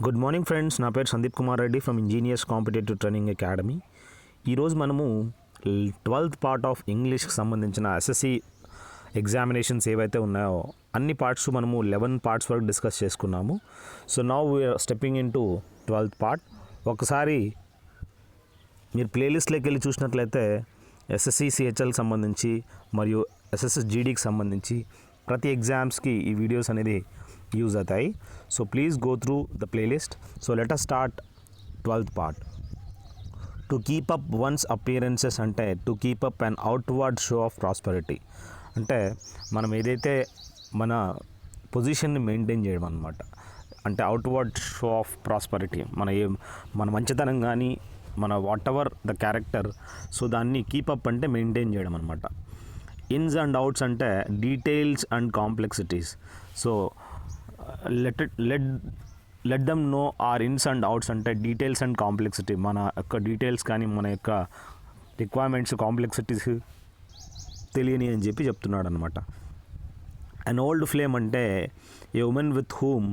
Good morning friends, నా పేరు Sandeep Kumar Reddy from engineers competitive training academy. ఈరోజు మనము 12th పార్ట్ ఆఫ్ ఇంగ్లీష్కి సంబంధించిన ఎస్ఎస్సి ఎగ్జామినేషన్స్ ఏవైతే ఉన్నాయో అన్ని పార్ట్స్ మనము 11 పార్ట్స్ వరకు డిస్కస్ చేసుకున్నాము. So now we're stepping into 12th part. ఒకసారి మీరు ప్లేలిస్ట్లోకి వెళ్ళి చూసినట్లయితే ఎస్ఎస్సి సిహెచ్ఎల్కి సంబంధించి మరియు ఎస్ఎస్సి జీడీకి సంబంధించి ప్రతి ఎగ్జామ్స్కి ఈ వీడియోస్ అనేది యూజ్ అవుతాయి. So please go through the playlist. So let us start 12th part. To keep up one's appearances అంటే to keep up and outward show of prosperity. అంటే మనం ఏదైతే మన పొజిషన్ని మెయింటైన్ చేయడం అనమాట. అంటే అవుట్వర్డ్ షో ఆఫ్ ప్రాస్పరిటీ, మన మంచితనం కానీ మన whatever the character, so దాన్ని కీపప్ అంటే మెయింటైన్ చేయడం అనమాట. ఇన్స్ అండ్ అవుట్స్ అంటే details and complexities. So let them know our ins and outs అంటే డీటెయిల్స్ అండ్ కాంప్లెక్సిటీ, మన యొక్క డీటెయిల్స్ కానీ మన యొక్క రిక్వైర్మెంట్స్ కాంప్లెక్సిటీస్ తెలియని అని చెప్పి చెప్తున్నాడు అనమాట. అన్ ఓల్డ్ ఫ్లేమ్ అంటే a woman with whom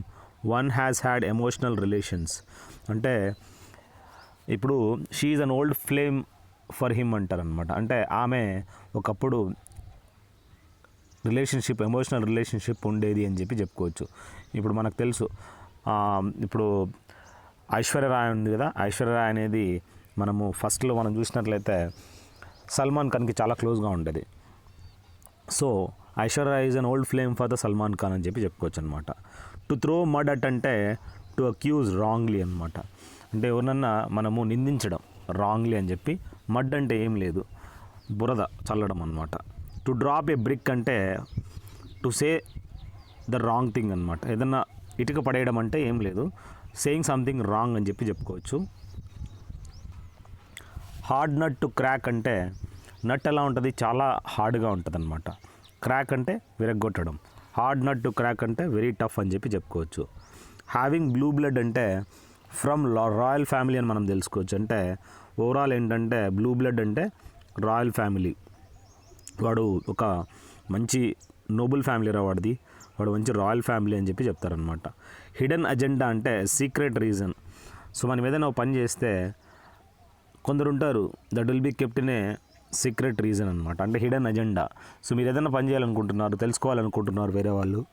one has had emotional relations. అంటే ఇప్పుడు she is an old flame for him అంటారనమాట. అంటే ఆమె ఒకప్పుడు ఎమోషనల్ రిలేషన్షిప్ ఉండేది అని చెప్పి చెప్పుకోవచ్చు. ఇప్పుడు మనకు తెలుసు, ఇప్పుడు ఐశ్వర్యరాయ్ ఉంది కదా, ఐశ్వర్యరాయ్ అనేది మనము ఫస్ట్లో మనం చూసినట్లయితే సల్మాన్ ఖాన్కి చాలా క్లోజ్గా ఉండేది. So Aishwarya Rai is an old flame for the Salman Khan అని చెప్పి చెప్పుకోవచ్చు అనమాట. టు త్రో మడ్ అట్ అంటే టు అక్యూజ్ రాంగ్లీ అనమాట. అంటే ఎవరినన్నా మనము నిందించడం రాంగ్లీ అని చెప్పి. మడ్ అంటే ఏం లేదు, బురద చల్లడం అనమాట. టు డ్రాప్ ఏ బ్రిక్ అంటే to say the wrong thing అనమాట. ఏదన్నా ఇటుక పడేయడం అంటే ఏం లేదు, సేయింగ్ సంథింగ్ రాంగ్ అని చెప్పి చెప్పుకోవచ్చు. హార్డ్ నట్ టు క్రాక్ అంటే నట్ ఎలా ఉంటుంది, చాలా హార్డ్గా ఉంటుంది అనమాట. క్రాక్ అంటే విరగ్గొట్టడం. హార్డ్ నట్ టు క్రాక్ అంటే వెరీ టఫ్ అని చెప్పి చెప్పుకోవచ్చు. హ్యావింగ్ బ్లూ బ్లడ్ అంటే ఫ్రమ్ రాయల్ ఫ్యామిలీ అని మనం తెలుసుకోవచ్చు. అంటే ఓవరాల్ ఏంటంటే బ్లూ బ్లడ్ అంటే రాయల్ ఫ్యామిలీ, వాడు ఒక మంచి నోబుల్ ఫ్యామిలీ రా వాడిది, వాడు మంచి రాయల్ ఫ్యామిలీ అని చెప్పి చెప్తారనమాట. హిడెన్ అజెండా అంటే సీక్రెట్ రీజన్. సో మనం ఏదైనా పని చేస్తే కొందరు ఉంటారు, that will be kept in a secret reason అనమాట. అంటే హిడెన్ అజెండా. సో మీరు ఏదైనా పని చేయాలనుకుంటున్నారు, తెలుసుకోవాలనుకుంటున్నారు వేరే వాళ్ళు,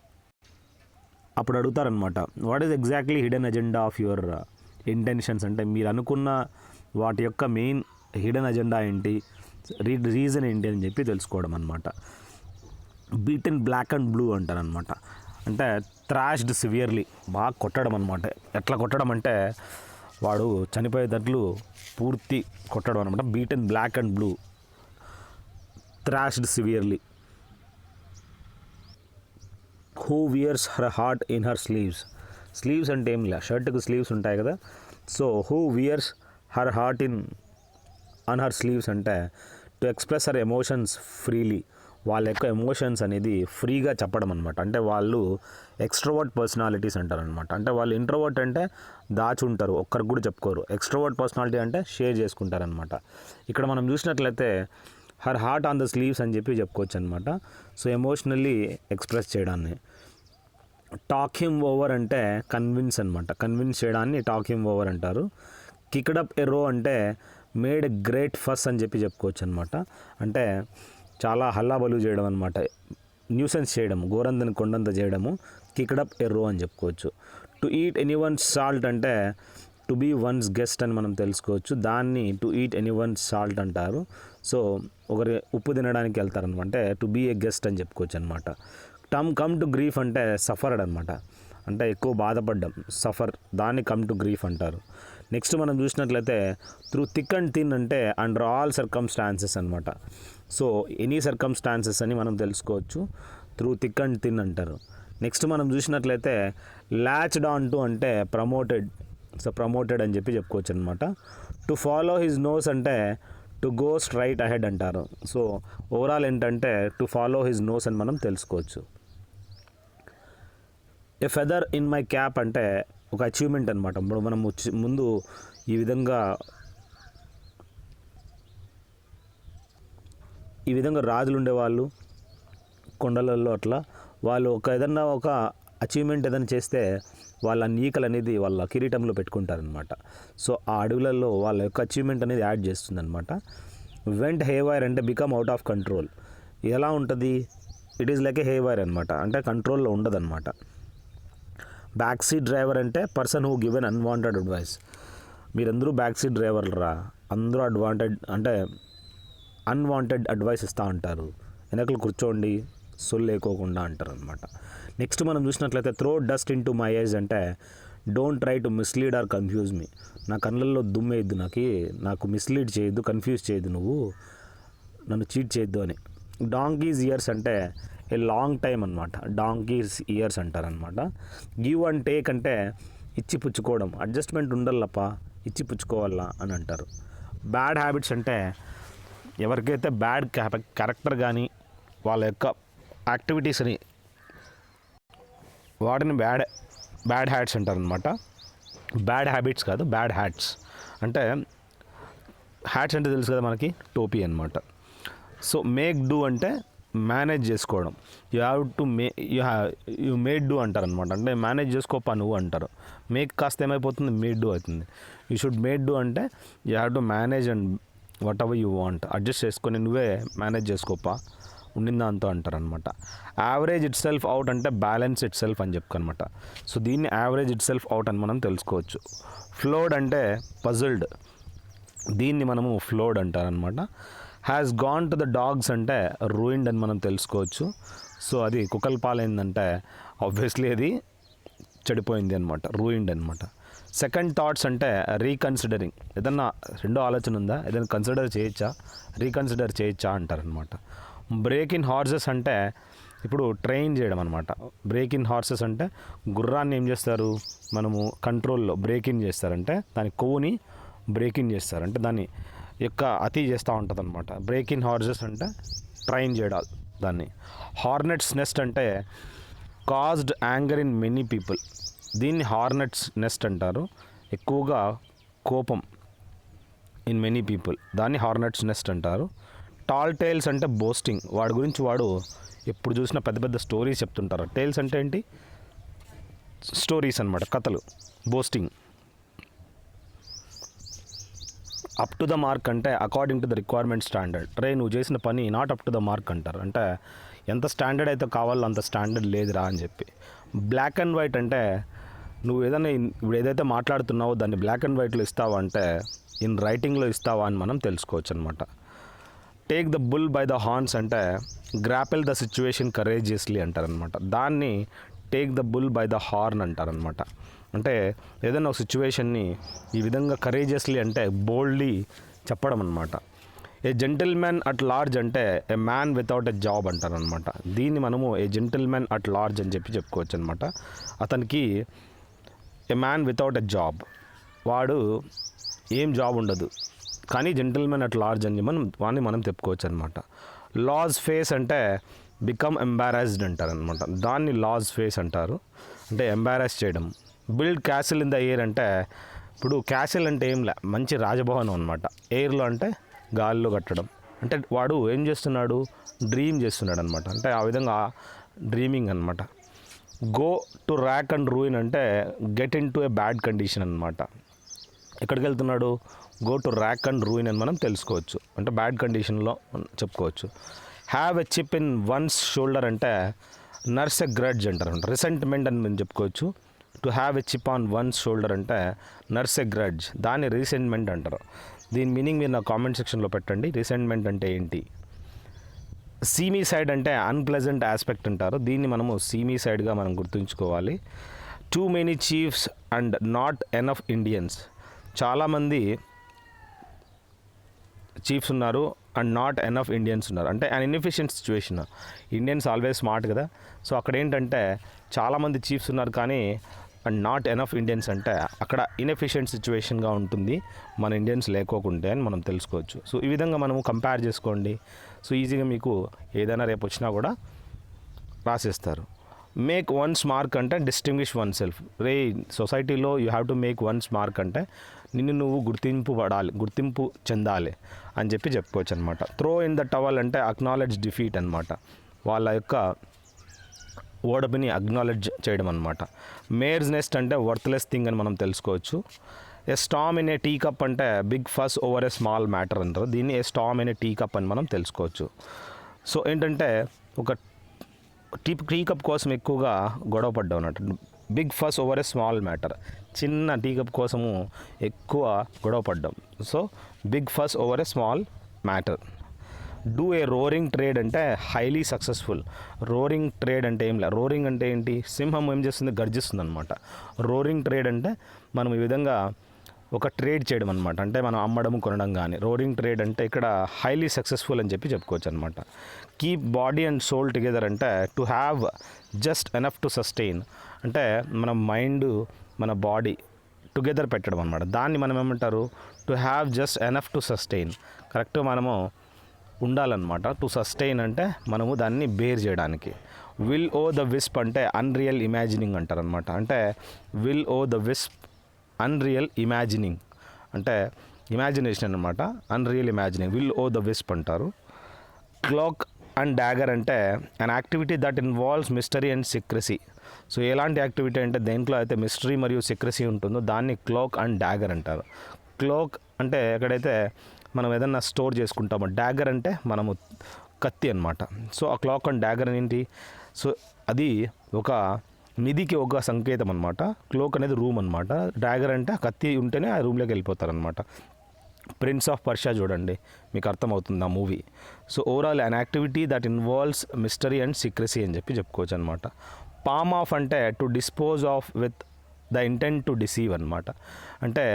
అప్పుడు అడుగుతారనమాట, what is exactly hidden agenda of your intentions. అంటే మీరు అనుకున్న వాటి యొక్క మెయిన్ హిడెన్ అజెండా ఏంటి, రీజన్ ఏంటి అని చెప్పి తెలుసుకోవడం అనమాట. Beat in black and blue అంటారనమాట. అంటే థ్రాష్డ్ సివియర్లీ, బాగా కొట్టడం అనమాట. ఎట్లా కొట్టడం అంటే వాడు చనిపోయేటట్లు పూర్తి కొట్టడం అనమాట. Beat in black and blue, thrashed severely. Who wears her heart in her sleeves. Sleeves అంటే ఏం లే, షర్ట్కి స్లీవ్స్ ఉంటాయి కదా. So who wears her heart on her sleeves అంటే to express her emotions freely. వాళ్ళ యొక్క ఎమోషన్స్ అనేది ఫ్రీగా చెప్పడం అనమాట. అంటే వాళ్ళు ఎక్స్ట్రోవర్ట్ పర్సనాలిటీస్ అంటారనమాట. అంటే వాళ్ళు ఇంట్రోవర్ట్ అంటే దాచుంటారు, ఒక్కరికి కూడా చెప్పుకోరు. ఎక్స్ట్రోవర్ట్ పర్సనాలిటీ అంటే షేర్ చేసుకుంటారనమాట. ఇక్కడ మనం చూసినట్లయితే her heart on the sleeves అని చెప్పి చెప్పుకోవచ్చు అనమాట. సో ఎమోషనల్లీ ఎక్స్ప్రెస్ చేయడాన్ని. టాక్ హిమ్ ఓవర్ అంటే కన్విన్స్ అనమాట. కన్విన్స్ చేయడాన్ని టాక్ హిమ్ ఓవర్ అంటారు. కిక్డప్ ఎర్రో అంటే మేడ్ ఎ గ్రేట్ ఫస్ అని చెప్పి చెప్పుకోవచ్చు అనమాట. అంటే చాలా హల్లాబలు చేయడం అనమాట, న్యూసెన్స్ చేయడం, గోరందని కొండంత చేయడము కిక్డప్ ఎర్రో అని చెప్పుకోవచ్చు. To eat any once salt అంటే టు బీ వన్స్ గెస్ట్ అని మనం తెలుసుకోవచ్చు. దాన్ని to eat any once salt అంటారు. సో ఒకరి ఉప్పు తినడానికి వెళ్తారనమాట, అంటే టు బీ ఏ గెస్ట్ అని చెప్పుకోవచ్చు అనమాట. కమ్ టు గ్రీఫ్ అంటే సఫర్డ్ అనమాట. అంటే ఎక్కువ బాధపడ్డం, సఫర్, దాన్ని కమ్ టు గ్రీఫ్ అంటారు. నెక్స్ట్ మనం చూసినట్లయితే త్రూ థిక్ అండ్ థిన్ అంటే అండర్ ఆల్ సర్కమ్స్టాన్సెస్ అనమాట. సో ఎనీ సర్కమ్స్టాన్సెస్ అని మనం తెలుసుకోవచ్చు, త్రూ థిక్ అండ్ థిన్ అంటారు. నెక్స్ట్ మనం చూసినట్లయితే లాచ్డ్ ఆన్ టు అంటే ప్రమోటెడ్. సో ప్రమోటెడ్ అని చెప్పి చెప్పుకోవచ్చు అనమాట. టు ఫాలో హిజ్ నోస్ అంటే టు గో స్ట్రైట్ అహెడ్ అంటారు. సో ఓవరాల్ ఏంటంటే టు ఫాలో హిజ్ నోస్ అని మనం తెలుసుకోవచ్చు. ఏ ఫెదర్ ఇన్ మై క్యాప్ అంటే ఒక అచీవ్మెంట్ అనమాట. ఇప్పుడు మనం ముందు ఈ విధంగా రాజులు ఉండేవాళ్ళు కొండలలో, అట్లా వాళ్ళు ఏదన్నా ఒక అచీవ్మెంట్ ఏదైనా చేస్తే వాళ్ళ ఈకలు అనేది వాళ్ళ కిరీటంలో పెట్టుకుంటారనమాట. సో ఆ అడవులలో వాళ్ళ యొక్క అచీవ్మెంట్ అనేది యాడ్ చేస్తుందన్నమాట. వెంట్ హేవైర్ అంటే బికమ్ అవుట్ ఆఫ్ కంట్రోల్. ఎలా ఉంటుంది? It is like A haywire అనమాట, అంటే కంట్రోల్లో ఉండదన్నమాట. బ్యాక్ సీట్ డ్రైవర్ అంటే person who given unwanted advice. మీరందరూ బ్యాక్ సీట్ డ్రైవర్లరా, అందరూ అన్వాంటెడ్ అడ్వైస్ ఇస్తూ ఉంటారు, వెనకలు కూర్చోండి సొల్లు లేకోకుండా అంటారు అనమాట. నెక్స్ట్ మనం చూసినట్లయితే throw dust into my eyes అంటే don't try to mislead or confuse me. నా కళ్ళల్లో దుమ్మేయద్దు, నాకు మిస్లీడ్ చేయొద్దు, కన్ఫ్యూజ్ చేయొద్దు, నువ్వు నన్ను చీట్ చేయొద్దు అని. డాంకీస్ ఇయర్స్ అంటే ఏ లాంగ్ టైం అనమాట, డాంకీస్ ఇయర్స్ అంటారనమాట. గివ్ అండ్ టేక్ అంటే ఇచ్చి పుచ్చుకోవడం, అడ్జస్ట్మెంట్ ఉండాలప్ప, ఇచ్చి పుచ్చుకోవాలా అని అంటారు. బ్యాడ్ హ్యాబిట్స్ అంటే ఎవరికైతే బ్యాడ్ క్యారెక్టర్ కానీ వాళ్ళ యొక్క యాక్టివిటీస్ని వాటిని బ్యాడ్ హ్యాట్స్ అంటారనమాట. బ్యాడ్ హ్యాబిట్స్ కాదు, బ్యాడ్ హ్యాట్స్. అంటే హ్యాట్స్ అంటే తెలుసు కదా మనకి, టోపీ అనమాట. సో మేక్ డూ అంటే మేనేజ్ చేసుకోవడం. యూ మేడ్ డూ అంటారనమాట, అంటే మేనేజ్ చేసుకోపా నువ్వు అంటారు. మేక్ కాస్త ఏమైపోతుంది, మేడ్ డూ అవుతుంది. యూ షుడ్ మేడ్ డూ అంటే you have to manage and what ever you want, adjust చేసుకొని నువ్వే మేనేజ్ చేసుకోపా ఉండిందా అంతా అంటారనమాట. యావరేజ్ ఇట్ సెల్ఫ్ అవుట్ అంటే బ్యాలెన్స్ ఇట్ సెల్ఫ్ అని చెప్పుకనమాట. సో దీన్ని యావరేజ్ ఇట్ సెల్ఫ్ అవుట్ అని మనం తెలుసుకోవచ్చు. ఫ్లోడ్ అంటే పజిల్డ్, దీన్ని మనము ఫ్లోడ్ అంటారనమాట. Has gone to the dogs అంటే రూయిన్డ్ అని మనం తెలుసుకోవచ్చు. సో అది కుక్కల పాలైందంటే ఆబ్వియస్లీ అది చెడిపోయింది అనమాట, రూయిన్డ్ అనమాట. సెకండ్ థాట్స్ అంటే రీకన్సిడరింగ్, ఏదన్నా రెండో ఆలోచన ఉందా, ఏదైనా కన్సిడర్ చేయొచ్చా, రీకన్సిడర్ చేయొచ్చా అంటారనమాట. బ్రేక్ ఇన్ హార్సెస్ అంటే ఇప్పుడు ట్రైన్ చేయడం అనమాట. బ్రేక్ ఇన్ హార్సెస్ అంటే గుర్రాన్ని ఏం చేస్తారు, మనము కంట్రోల్లో బ్రేక్ ఇన్ చేస్తారంటే దాని కొవ్వుని బ్రేక్ ఇన్ చేస్తారు, అంటే దాన్ని యొక్క అతి చేస్తూ ఉంటుంది అనమాట. బ్రేక్ ఇన్ హార్సెస్ అంటే ట్రైన్ చేయడాలు దాన్ని. హార్నెట్స్ నెస్ట్ అంటే caused anger in many people, దీన్ని హార్నెట్స్ నెస్ట్ అంటారు. ఎక్కువగా కోపం ఇన్ మెనీ పీపుల్, దాన్ని హార్నెట్స్ నెస్ట్ అంటారు. టాల్ టేల్స్ అంటే బోస్టింగ్, వాడి గురించి వాడు ఎప్పుడు చూసినా పెద్ద పెద్ద స్టోరీస్ చెప్తుంటారు. టేల్స్ అంటే ఏంటి, స్టోరీస్ అనమాట, కథలు. Boasting. Up to the mark అంటే according to the requirement standard, నువ్వు చేసిన పని not up to the mark అంటారు, అంటే ఎంత స్టాండర్డ్ అయితే కావాలో అంత స్టాండర్డ్ లేదురా అని చెప్పి. బ్లాక్ అండ్ వైట్ అంటే నువ్వు ఏదైనా ఇప్పుడు ఏదైతే మాట్లాడుతున్నావో దాన్ని బ్లాక్ అండ్ వైట్లో ఇస్తావా అంటే ఇన్ రైటింగ్లో ఇస్తావా అని మనం తెలుసుకోవచ్చు అనమాట. Take the bull by the horns అంటే గ్రాపెల్ ద సిచ్యువేషన్ కరేజియస్లీ అంటారనమాట. దాన్ని take the bull by the horn అంటారనమాట. అంటే ఏదైనా ఒక సిచ్యువేషన్ని ఈ విధంగా కరేజియస్లీ అంటే బోల్డ్లీ చెప్పడం అనమాట. ఏ జెంటిల్మెన్ అట్ లార్జ్ అంటే ఏ మ్యాన్ వితౌట్ ఎ జాబ్ అంటారనమాట. దీన్ని మనము ఏ జెంటిల్మెన్ అట్ లార్జ్ అని చెప్పుకోవచ్చు అనమాట. అతనికి ఏ మ్యాన్ వితౌట్ ఎ జాబ్, వాడు ఏం జాబ్ ఉండదు కానీ జెంటిల్మెన్ అట్ లార్జ్ అని వాడిని మనం చెప్పుకోవచ్చు అనమాట. లాస్ ఫేస్ అంటే బికమ్ ఎంబారాస్డ్ అంటారనమాట. దాన్ని లాస్ ఫేస్ అంటారు, అంటే ఎంబారాస్ చేయడం. Build castle in the air అంటే ఇప్పుడు క్యాసిల్ అంటే ఏం లే, మంచి రాజభవనం అనమాట. ఎయిర్లో అంటే గాలిలో కట్టడం, అంటే వాడు ఏం చేస్తున్నాడు, డ్రీమ్ చేస్తున్నాడు అనమాట, అంటే ఆ విధంగా డ్రీమింగ్ అనమాట. Go to rack and ruin అంటే get into a bad condition అనమాట. ఎక్కడికి వెళ్తున్నాడు, go to rack and ruin అని మనం తెలుసుకోవచ్చు, అంటే బ్యాడ్ కండిషన్లో చెప్పుకోవచ్చు. Have a chip in one's shoulder అంటే నర్స్ ఎ గ్రడ్జ్ అంటారు, రిసెంట్మెంట్ అని మనం చెప్పుకోవచ్చు. To have a chip on one's shoulder అంటే నర్స్ ఎ గ్రడ్జ్, దాన్ని రీసెంట్మెంట్ అంటారు. దీని మీనింగ్ మీరు నా కామెంట్ సెక్షన్లో పెట్టండి, రీసెంట్మెంట్ అంటే ఏంటి. సీమీ సైడ్ అంటే అన్ప్లెజెంట్ ఆస్పెక్ట్ అంటారు, దీన్ని మనము సీమీ సైడ్గా మనం గుర్తుంచుకోవాలి. Too many chiefs and not enough Indians, చాలామంది చీఫ్స్ ఉన్నారు అండ్ నాట్ ఎనఫ్ ఇండియన్స్ ఉన్నారు, అంటే an inefficient situation. Indians always smart కదా, సో అక్కడ ఏంటంటే చాలామంది చీఫ్స్ ఉన్నారు కానీ అండ్ నాట్ ఎనఫ్ ఇండియన్స్ అంటే అక్కడ ఇన్ఎఫిషియెంట్ సిచ్యువేషన్గా ఉంటుంది మన ఇండియన్స్ లేకోకుంటే అని మనం తెలుసుకోవచ్చు. సో ఈ విధంగా మనము కంపేర్ చేసుకోండి, సో ఈజీగా మీకు ఏదైనా రేపు వచ్చినా కూడా రాసేస్తారు. మేక్ వన్స్ మార్క్ అంటే డిస్టింగ్విష్ వన్ సెల్ఫ్, సొసైటీలో you have to make one's mark అంటే నిన్ను నువ్వు గుర్తింపు చెందాలి అని చెప్పుకోవచ్చు అనమాట. త్రో ఇన్ ద టవల్ అంటే అక్నాలెడ్జ్ డిఫీట్ అనమాట. వాళ్ళ యొక్క ఓడపిని అక్నాలెడ్జ్ చేయడం అనమాట. మేర్స్ నెస్ట్ అంటే వర్త్లెస్ థింగ్ అని మనం తెలుసుకోవచ్చు. A storm in a tea cup అంటే big fuss over a small matter అంటారు. దీన్ని a storm in a tea cup అని మనం తెలుసుకోవచ్చు. సో ఏంటంటే ఒక టీ కప్ కోసం ఎక్కువగా గొడవ పడ్డాం అన్నట్టు. Big fuss over a small matter, చిన్న టీ కప్ కోసము ఎక్కువ గొడవ పడ్డాం. So big fuss over a small matter. Do a roaring trade అంటే హైలీ సక్సెస్ఫుల్. రోరింగ్ ట్రేడ్ అంటే ఏం లేదు. రోరింగ్ అంటే ఏంటి? సింహం ఏం చేస్తుంది? గర్జిస్తుంది అనమాట. రోరింగ్ ట్రేడ్ అంటే మనం ఈ విధంగా ఒక ట్రేడ్ చేయడం అనమాట. అంటే మనం అమ్మడం కొనడం కానీ. రోరింగ్ ట్రేడ్ అంటే ఇక్కడ హైలీ సక్సెస్ఫుల్ అని చెప్పి చెప్పుకోవచ్చు అనమాట. Keep body and soul together అంటే to have just enough to sustain అంటే మన మైండ్ మన బాడీ టుగెదర్ పెట్టడం అనమాట. దాన్ని మనం ఏమంటారు? To have just enough to sustain. కరెక్ట్గా మనము ఉండాలన్నమాట. టు సస్టైన్ అంటే మనము దాన్ని బేర్ చేయడానికి. విల్ ఓ ద విస్ప్ అంటే అన్రియల్ ఇమాజినింగ్ అంటారు అనమాట. అంటే will oh the wisp unreal imagining అంటే ఇమాజినేషన్ అనమాట. Unreal imagining will oh the wisp అంటారు. క్లాక్ అండ్ డాగర్ అంటే an activity that involves mystery and secrecy. So ఎలాంటి యాక్టివిటీ అంటే దేంట్లో అయితే మిస్టరీ మరియు సీక్రసీ ఉంటుందో దాన్ని క్లాక్ అండ్ డాగర్ అంటారు. క్లాక్ అంటే ఎక్కడైతే మనం ఏదన్నా స్టోర్ చేసుకుంటామో, డాగర్ అంటే మనము కత్తి అనమాట. సో ఆ క్లాక్ అండ్ డాగర్ ఏంటి? సో అది ఒక నిధికి ఒక సంకేతం అనమాట. క్లోక్ అనేది రూమ్ అనమాట. డాగర్ అంటే ఆ కత్తి ఉంటేనే ఆ రూమ్లోకి వెళ్ళిపోతారనమాట. ప్రిన్స్ ఆఫ్ పర్షియా చూడండి, మీకు అర్థమవుతుంది ఆ movie. So overall an activity that involves mystery and secrecy అని చెప్పి చెప్పుకోవచ్చు అనమాట. పామ్ ఆఫ్ అంటే to dispose of with the intent to deceive అనమాట. అంటే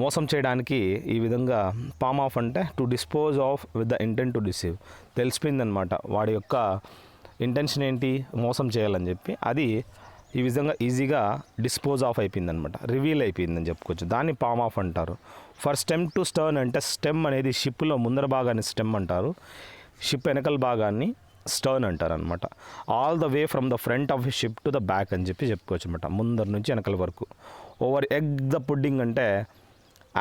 మోసం చేయడానికి ఈ విధంగా పామ్ ఆఫ్ అంటే to dispose of with the intent to deceive. తెలిసిపోయిందనమాట వాడి యొక్క ఇంటెన్షన్ ఏంటి? మోసం చేయాలని చెప్పి. అది ఈ విధంగా ఈజీగా డిస్పోజ్ ఆఫ్ అయిపోయిందనమాట, రివీల్ అయిపోయిందని చెప్పుకోవచ్చు. దాన్ని పామ్ ఆఫ్ అంటారు. ఫర్ స్టెమ్ టు స్టర్న్ అంటే స్టెమ్ అనేది షిప్లో ముందర భాగాన్ని స్టెమ్ అంటారు. షిప్ వెనకల భాగాన్ని స్టర్న్ అంటారు అనమాట. All the way from the front of ship to the back అని చెప్పి చెప్పుకోవచ్చు అనమాట, ముందర నుంచి వెనకల వరకు. ఓవర్ ఎగ్ ద పుడ్డింగ్ అంటే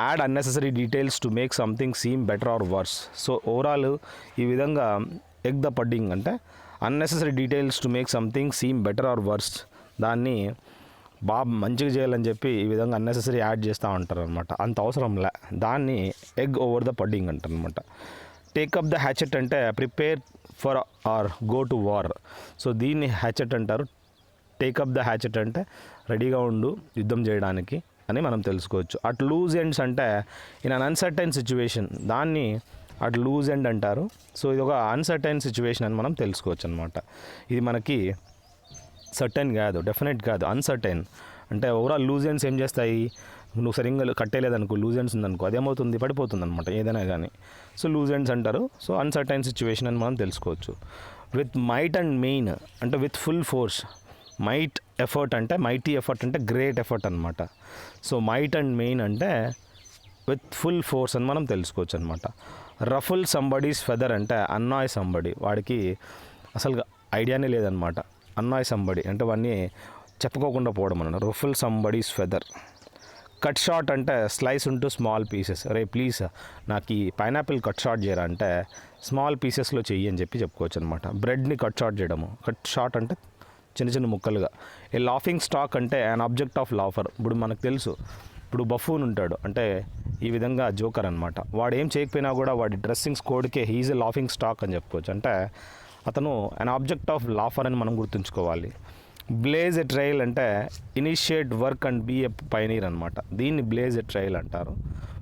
add unnecessary details to make something seem better or worse. So overall ఈ విధంగా ఎగ్ ద పుడ్డింగ్ అంటే unnecessary details to make something seem better or worse. దాన్ని మంచిగా చేయాలని చెప్పి ఈ విధంగా అన్నెసెసరీ యాడ్ చేస్తూ ఉంటారు అనమాట. అంత అవసరంలే. దాన్ని ఎగ్ ఓవర్ ద పుడ్డింగ్ అంటారు అనమాట. టేకప్ ద హ్యాచెట్ అంటే prepare for or go to war. So దీన్ని హ్యాచెట్ అంటారు. టేకప్ ద హ్యాచెట్ అంటే రెడీగా ఉండు యుద్ధం చేయడానికి అని మనం తెలుసుకోవచ్చు. అట్ లూజ్ ఎండ్స్ అంటే ఇన్ అన్ అన్సర్టైన్ సిచ్యువేషన్, దాన్ని అట్ లూజ్ ఎండ్ అంటారు. సో ఇది ఒక అన్సర్టైన్ సిచ్యువేషన్ అని మనం తెలుసుకోవచ్చు అనమాట. ఇది మనకి సర్టైన్ కాదు, డెఫినెట్ కాదు, అన్సర్టైన్. అంటే ఓవరాల్ లూజ్ ఎండ్స్ ఏం చేస్తాయి? నువ్వు సరిగ్గా కట్టేలేదనుకో, లూజ్ ఎండ్స్ ఉందనుకో, అదేమవుతుంది? పడిపోతుంది అనమాట ఏదైనా కానీ. సో లూజ్ ఎండ్స్ అంటారు. సో అన్సర్టైన్ సిచ్యువేషన్ అని మనం తెలుసుకోవచ్చు. విత్ మైట్ అండ్ మెయిన్ అంటే with full force. Might effort అంటే మైటీ ఎఫర్ట్ అంటే గ్రేట్ ఎఫర్ట్ అనమాట. సో మైట్ అండ్ మెయిన్ అంటే విత్ ఫుల్ ఫోర్స్ అని మనం తెలుసుకోవచ్చు అనమాట. రఫుల్ సంబడీస్ ఫెదర్ అంటే అన్నాయ్ సంబడి, వాడికి అసలు ఐడియానే లేదనమాట. అన్నాయ్ సంబడి అంటే వాడిని చెప్పుకోకుండా పోవడం అన్నమాట. Ruffle somebody's feather. Cut short అంటే స్లైస్ ఉంటూ స్మాల్ పీసెస్. రే ప్లీజ్ నాకు ఈ పైనాపిల్ కట్ షార్ట్ చేయరా అంటే స్మాల్ పీసెస్లో చెయ్యి అని చెప్పి చెప్పుకోవచ్చు అనమాట. బ్రెడ్ని కట్ షార్ట్ చేయడము. కట్ షార్ట్ అంటే చిన్న చిన్న ముక్కలుగా. ఏ లాఫింగ్ స్టాక్ అంటే అన్ ఆబ్జెక్ట్ ఆఫ్ లాఫర్. ఇప్పుడు మనకు తెలుసు, ఇప్పుడు బఫూన్ ఉంటాడు అంటే ఈ విధంగా జోకర్ అనమాట. వాడు ఏం చేయకపోయినా కూడా వాడి డ్రెస్సింగ్స్ కోడ్కే హీజ్ ఎ లాఫింగ్ స్టాక్ అని చెప్పుకోవచ్చు. అంటే అతను అన్ ఆబ్జెక్ట్ ఆఫ్ లాఫర్ అని మనం గుర్తుంచుకోవాలి. బ్లేజ్ ఎ ట్రైల్ అంటే initiate work and be a pioneer అనమాట. దీన్ని బ్లేజ్ ఎ ట్రైల్ అంటారు.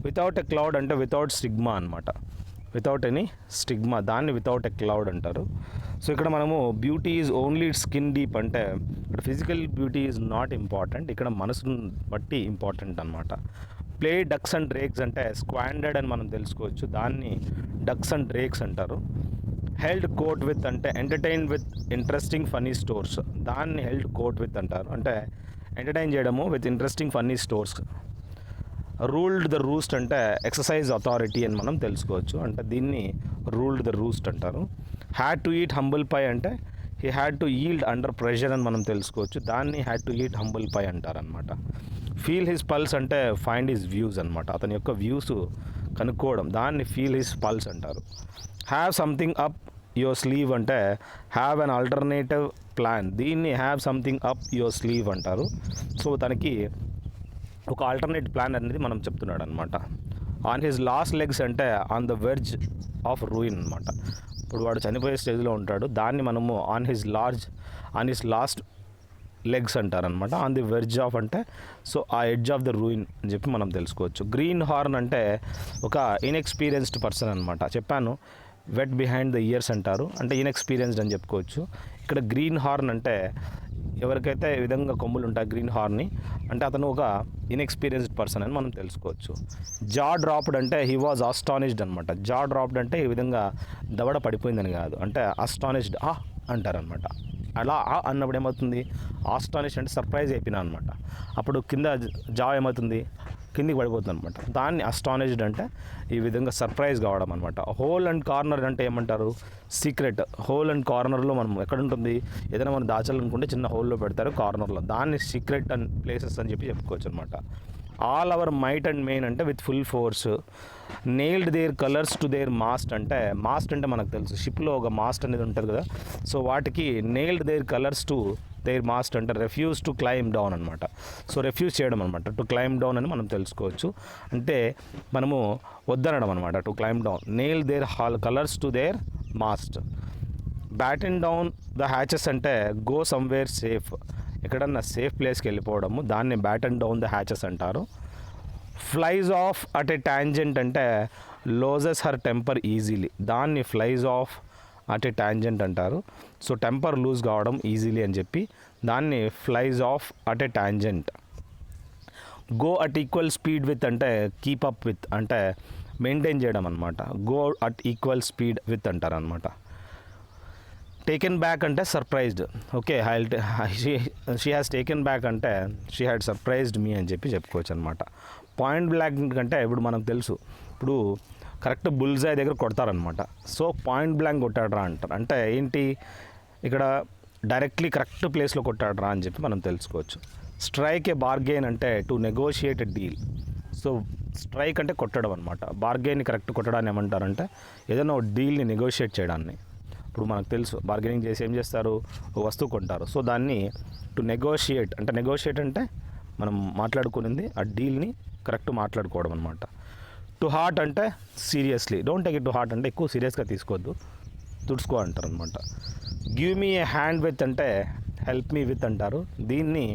వితౌట్ ఎ క్లౌడ్ అంటే వితౌట్ స్టిగ్మా అనమాట. వితౌట్ ఎనీ స్టిగ్మా, దాన్ని వితౌట్ ఎ క్లౌడ్ అంటారు. సో ఇక్కడ మనము beauty is only skin deep అంటే ఇక్కడ physical beauty is not important, ఇక్కడ మనసును బట్టి ఇంపార్టెంట్ అనమాట. ప్లే డక్స్ అండ్ డ్రేక్స్ అంటే స్క్వాండెడ్ అని మనం తెలుసుకోవచ్చు. దాన్ని డక్స్ అండ్ డ్రేక్స్ అంటారు. హెల్డ్ కోట్ విత్ అంటే entertain with interesting funny stores. దాన్ని హెల్డ్ కోట్ విత్ అంటారు. అంటే ఎంటర్టైన్ చేయడము with interesting funny stores. Ruled the roost అంటే ఎక్సర్సైజ్ అథారిటీ అని మనం తెలుసుకోవచ్చు. అంటే దీన్ని రూల్డ్ ద రూస్ట్ అంటారు. Had to eat humble pie అంటే he had to yield under pressure అని మనం తెలుసుకోవచ్చు. దాన్ని హ్యాడ్ టు ఈట్ హంబుల్ పై అంటారనమాట. ఫీల్ హిస్ పల్స్ అంటే ఫైండ్ హిస్ వ్యూస్ అనమాట. అతని యొక్క వ్యూస్ కనుక్కోవడం, దాన్ని ఫీల్ హిస్ పల్స్ అంటారు. Have something up your sleeve అంటే హ్యావ్ అన్ ఆల్టర్నేటివ్ ప్లాన్, దీన్ని have something up your sleeve అంటారు. సో తనకి ఒక ఆల్టర్నేట్ ప్లాన్ అనేది మనం చెప్తున్నాడు అనమాట. ఆన్ హిజ్ లాస్ట్ లెగ్స్ అంటే on the verge of ruin అనమాట. ఇప్పుడు వాడు చనిపోయే స్టేజ్లో ఉంటాడు, దాన్ని మనము ఆన్ హిజ్ లాస్ట్ లెగ్స్ అంటారనమాట. ఆన్ ది వెర్జ్ ఆఫ్ అంటే సో ఆ ఎడ్జ్ ఆఫ్ ద రూయిన్ అని చెప్పి మనం తెలుసుకోవచ్చు. గ్రీన్ హార్న్ అంటే ఒక ఇన్ఎక్స్పీరియన్స్డ్ పర్సన్ అనమాట. చెప్పాను వెట్ బిహైండ్ ద ఇయర్స్ అంటారు, అంటే ఇన్ఎక్స్పీరియన్స్డ్ అని చెప్పుకోవచ్చు. ఇక్కడ గ్రీన్ హార్న్ అంటే ఎవరికైతే ఈ విధంగా కొమ్ములు ఉంటాయి గ్రీన్ హార్న్ని, అంటే అతను ఒక ఇన్ఎక్స్పీరియన్స్డ్ పర్సన్ అని మనం తెలుసుకోవచ్చు. జా డ్రాప్డ్ అంటే హీ వాజ్ అస్టానిష్డ్ అనమాట. జా డ్రాప్డ్ అంటే ఈ విధంగా దవడ పడిపోయిందని కాదు, అంటే అస్టానిష్డ్ అంటారనమాట. అలా అన్నప్పుడు ఏమవుతుంది, ఆస్టానిష్ అంటే సర్ప్రైజ్ అయిపోయినా అనమాట. అప్పుడు కింద జా ఏమవుతుంది, కిందికి పడిపోతుంది అనమాట. దాన్ని అస్టానిష్డ్ అంటే ఈ విధంగా సర్ప్రైజ్ కావడం అనమాట. హోల్ అండ్ కార్నర్ అంటే ఏమంటారు, సీక్రెట్. హోల్ అండ్ కార్నర్లో మనం ఎక్కడ ఉంటుంది, ఏదైనా మనం దాచాలనుకుంటే చిన్న హోల్లో పెడతారు కార్నర్లో, దాన్ని సీక్రెట్ అండ్ ప్లేసెస్ అని చెప్పి చెప్పుకోవచ్చు అనమాట. All our might and main అంటే with full force. Nailed their colours to their mast అంటే మాస్ట్ అంటే మనకు తెలుసు షిప్లో ఒక మాస్ట్ అనేది ఉంటుంది కదా, సో వాటికి nailed their colours to their mast అంటే రెఫ్యూజ్ టు క్లైమ్ డౌన్ అనమాట. సో రెఫ్యూజ్ చేయడం అనమాట, టు క్లైమ్ డౌన్ అని మనం తెలుసుకోవచ్చు. అంటే మనము వద్దనడం అనమాట, to climb down. Nail their colours to their mast. Batten down the hatches అంటే గో సమ్వేర్ సేఫ్, ఎక్కడన్నా సేఫ్ ప్లేస్కి వెళ్ళిపోవడము, దాన్ని బ్యాటన్ డౌన్ ద హ్యాచెస్ అంటారు. Flies off at a tangent అంటే లోజెస్ హర్ టెంపర్ ఈజీలీ, దాన్ని flies off at a tangent అంటారు. So temper lose కావడం ఈజీలీ అని చెప్పి దాన్ని flies off at a tangent. Go at equal speed with అంటే keep up with అంటే maintain చేయడం అనమాట. Go at equal speed with అంటారు అనమాట. టేకెన్ బ్యాక్ అంటే surprised. Okay, she has taken back అంటే షీ హ్యాడ్ సర్ప్రైజ్డ్ మీ అని చెప్పి చెప్పుకోవచ్చు అనమాట. పాయింట్ బ్లాంక్ అంటే ఇప్పుడు మనకు తెలుసు, ఇప్పుడు కరెక్ట్ బుల్జాయ్ దగ్గర కొడతారనమాట. సో పాయింట్ బ్లాంక్ కొట్టాడరా అంటారు, అంటే ఏంటి ఇక్కడ డైరెక్ట్లీ కరెక్ట్ ప్లేస్లో కొట్టాడరా అని చెప్పి మనం తెలుసుకోవచ్చు. స్ట్రైక్ ఏ బార్గెయిన్ అంటే to negotiate a deal. So strike అంటే కొట్టడం అనమాట, బార్గెయిన్ని కరెక్ట్ కొట్టడాన్ని ఏమంటారంటే ఏదైనా ఒక డీల్ని నెగోషియేట్ చేయడాన్ని. ఇప్పుడు మనకు తెలుసు బార్గెనింగ్ చేసి ఏం చేస్తారు, ఒక వస్తువు కొంటారు. సో దాన్ని టు నెగోషియేట్ అంటే, నెగోషియేట్ అంటే మనం మాట్లాడుకునింది ఆ డీల్ని కరెక్ట్ మాట్లాడుకోవడం అనమాట. టు హార్ట్ అంటే seriously, don't take it to heart అంటే ఎక్కువ సీరియస్గా తీసుకోవద్దు, తుడుచుకో అంటారు అనమాట. Give me a hand with అంటే హెల్ప్ మీ విత్ అంటారు, దీన్ని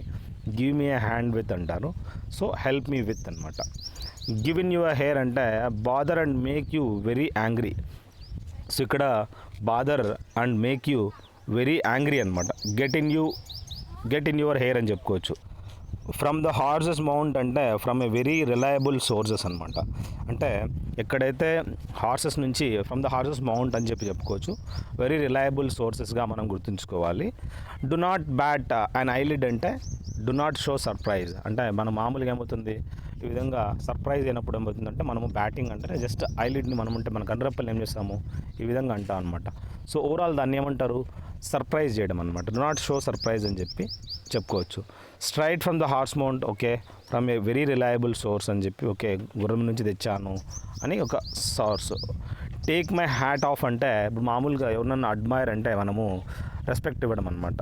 give me a hand with అంటారు. సో హెల్ప్ మీ విత్ అనమాట. గివ్ ఇన్ యువర్ హెయిర్ అంటే bother and make you very angry. So ఇక్కడ bother and make you very angry అనమాట. Get in your hair అని చెప్పుకోవచ్చు. From the horses mount అంటే from a very reliable sources అనమాట. అంటే ఎక్కడైతే హార్సెస్ నుంచి ఫ్రమ్ ద హార్సెస్ మౌంట్ అని చెప్పి చెప్పుకోవచ్చు, వెరీ రిలయబుల్ సోర్సెస్గా మనం గుర్తుంచుకోవాలి. Do not bat and eyelid అంటే డు నాట్ షో సర్ప్రైజ్. అంటే మనం మామూలుగా ఏమవుతుంది, ఈ విధంగా సర్ప్రైజ్ అయినప్పుడు ఏమవుతుందంటే మనము బ్యాటింగ్ అంటే జస్ట్ ఐలిడ్ని మనం అంటే మన కన్నురెప్పల్ని ఏం చేస్తాము ఈ విధంగా అంటాం అనమాట. సో ఓవరాల్ దాన్ని ఏమంటారు, సర్ప్రైజ్ చేయడం అనమాట. డు నాట్ షో సర్ప్రైజ్ అని చెప్పి చెప్పుకోవచ్చు. Straight from the horse mount, okay from a very reliable source అని చెప్పి, ఓకే గుర్రం నుంచి తెచ్చాను అని ఒక source. Take my hat of అంటే ఇప్పుడు మామూలుగా ఎవరినన్నా అడ్మైర్ అంటే మనము రెస్పెక్ట్ ఇవ్వడం అనమాట.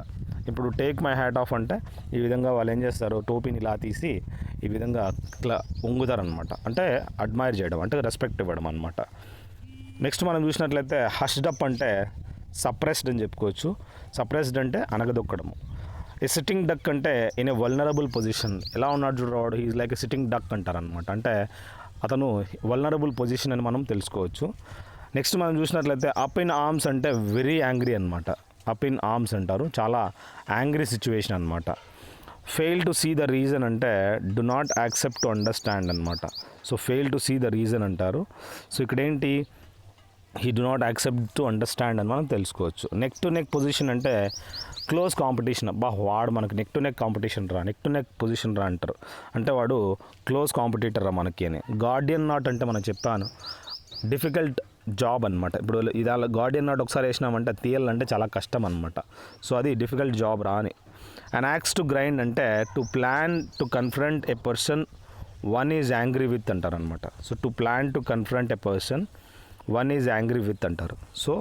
ఇప్పుడు టేక్ మై హ్యాట్ ఆఫ్ అంటే ఈ విధంగా వాళ్ళు ఏం చేస్తారు, టోపీని ఇలా తీసి ఈ విధంగా ఇట్లా వంగుతారనమాట, అంటే అడ్మైర్ చేయడం అంటే రెస్పెక్ట్ ఇవ్వడం అనమాట. నెక్స్ట్ మనం చూసినట్లయితే హష్డ్ అప్ అంటే సప్రెస్డ్ అని చెప్పుకోవచ్చు. సప్రెస్డ్ అంటే అనగదొక్కడము. ఏ సిట్టింగ్ డక్ అంటే ఇన్ ఏ వల్నరబుల్ పొజిషన్, ఎలా ఉన్నాడు చూడవాడు, is like a sitting duck అంటారనమాట. అంటే అతను వల్నరబుల్ పొజిషన్ అని మనం తెలుసుకోవచ్చు. నెక్స్ట్ మనం చూసినట్లయితే అప్ ఇన్ ఆర్మ్స్ అంటే వెరీ యాంగ్రీ అనమాట. అప్ ఇన్ ఆర్మ్స్ అంటారు, చాలా యాంగ్రీ సిచ్యువేషన్ అనమాట. Fail to see the reason అంటే do not accept to understand అనమాట. So fail to see the reason అంటారు. సో ఇక్కడ ఏంటి, he do not accept to understand అని మనం తెలుసుకోవచ్చు. నెక్ టు నెక్ పొజిషన్ అంటే క్లోజ్ కాంపిటీషన్. వాడు మనకి నెక్ టు నెక్ కాంపిటీషన్ రా, నెక్ టు నెక్ పొజిషన్ రా అంటారు, అంటే వాడు క్లోజ్ కాంపిటీటర్ రా మనకి అని. గార్డియన్ నాట్ అంటే మనం చెప్పాను డిఫికల్ట్ జాబ్ అనమాట. ఇప్పుడు ఇది అలా గార్డియన్ నాట్ ఒకసారి వేసినామంటే తీయాలంటే చాలా కష్టం అనమాట. సో అది డిఫికల్ట్ జాబ్ రా అని. అండ్ యాక్స్ టు గ్రైండ్ అంటే to plan to confront a person one is angry with అంటారనమాట. So to plan to confront a person one is angry with అంటారు. So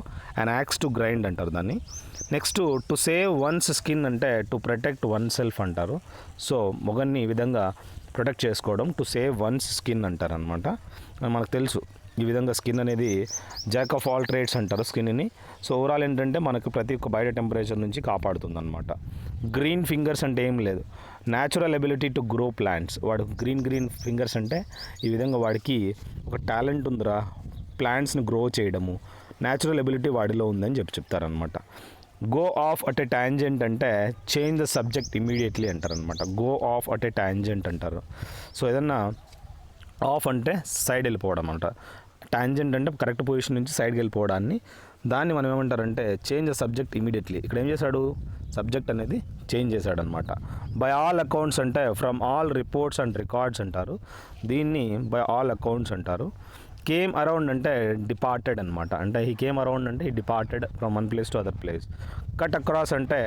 an axe to grind అంటారు దాన్ని. Next to save one's skin అంటే to protect oneself అంటారు. So మొగన్ని ఈ విధంగా protect చేసుకోవడం టు సేవ్ వన్స్ స్కిన్ అంటారు అనమాట. మనకు తెలుసు ఈ విధంగా స్కిన్ అనేది జాక్ ఆఫ్ ఆల్ ట్రేడ్స్ అంటారు స్కిన్ని. సో ఓవరాల్ ఏంటంటే మనకు ప్రతి ఒక్క బయట టెంపరేచర్ నుంచి కాపాడుతుంది అనమాట. గ్రీన్ ఫింగర్స్ అంటే ఏం లేదు, natural ability to grow plants. వాడు గ్రీన్ ఫింగర్స్ అంటే ఈ విధంగా వాడికి ఒక టాలెంట్ ఉందిరా ప్లాంట్స్ని గ్రో చేయడము, న్యాచురల్ ఎబిలిటీ వాడిలో ఉందని చెప్తారనమాట. Go of at a tangent అంటే చేంజ్ ద సబ్జెక్ట్ ఇమీడియట్లీ అంటారనమాట. Go of at a tangent అంటారు. సో ఏదన్నా ఆఫ్ అంటే సైడ్ వెళ్ళిపోవడం అంట, టాంజెంట్ అంటే కరెక్ట్ పొజిషన్ నుంచి సైడ్కి వెళ్ళిపోవడాన్ని, దాన్ని మనం ఏమంటారంటే చేంజ్ ద సబ్జెక్ట్ ఇమీడియట్లీ. ఇక్కడ ఏం చేశాడు, సబ్జెక్ట్ అనేది చేంజ్ చేశాడనమాట. బై ఆల్ అకౌంట్స్ అంటే from all reports and records అంటారు, దీన్ని బై ఆల్ అకౌంట్స్ అంటారు. కేమ్ అరౌండ్ అంటే డిపార్టెడ్ అనమాట, అంటే ఈ కేమ్ అరౌండ్ అంటే ఈ departed from one place to other place. Cut across అంటే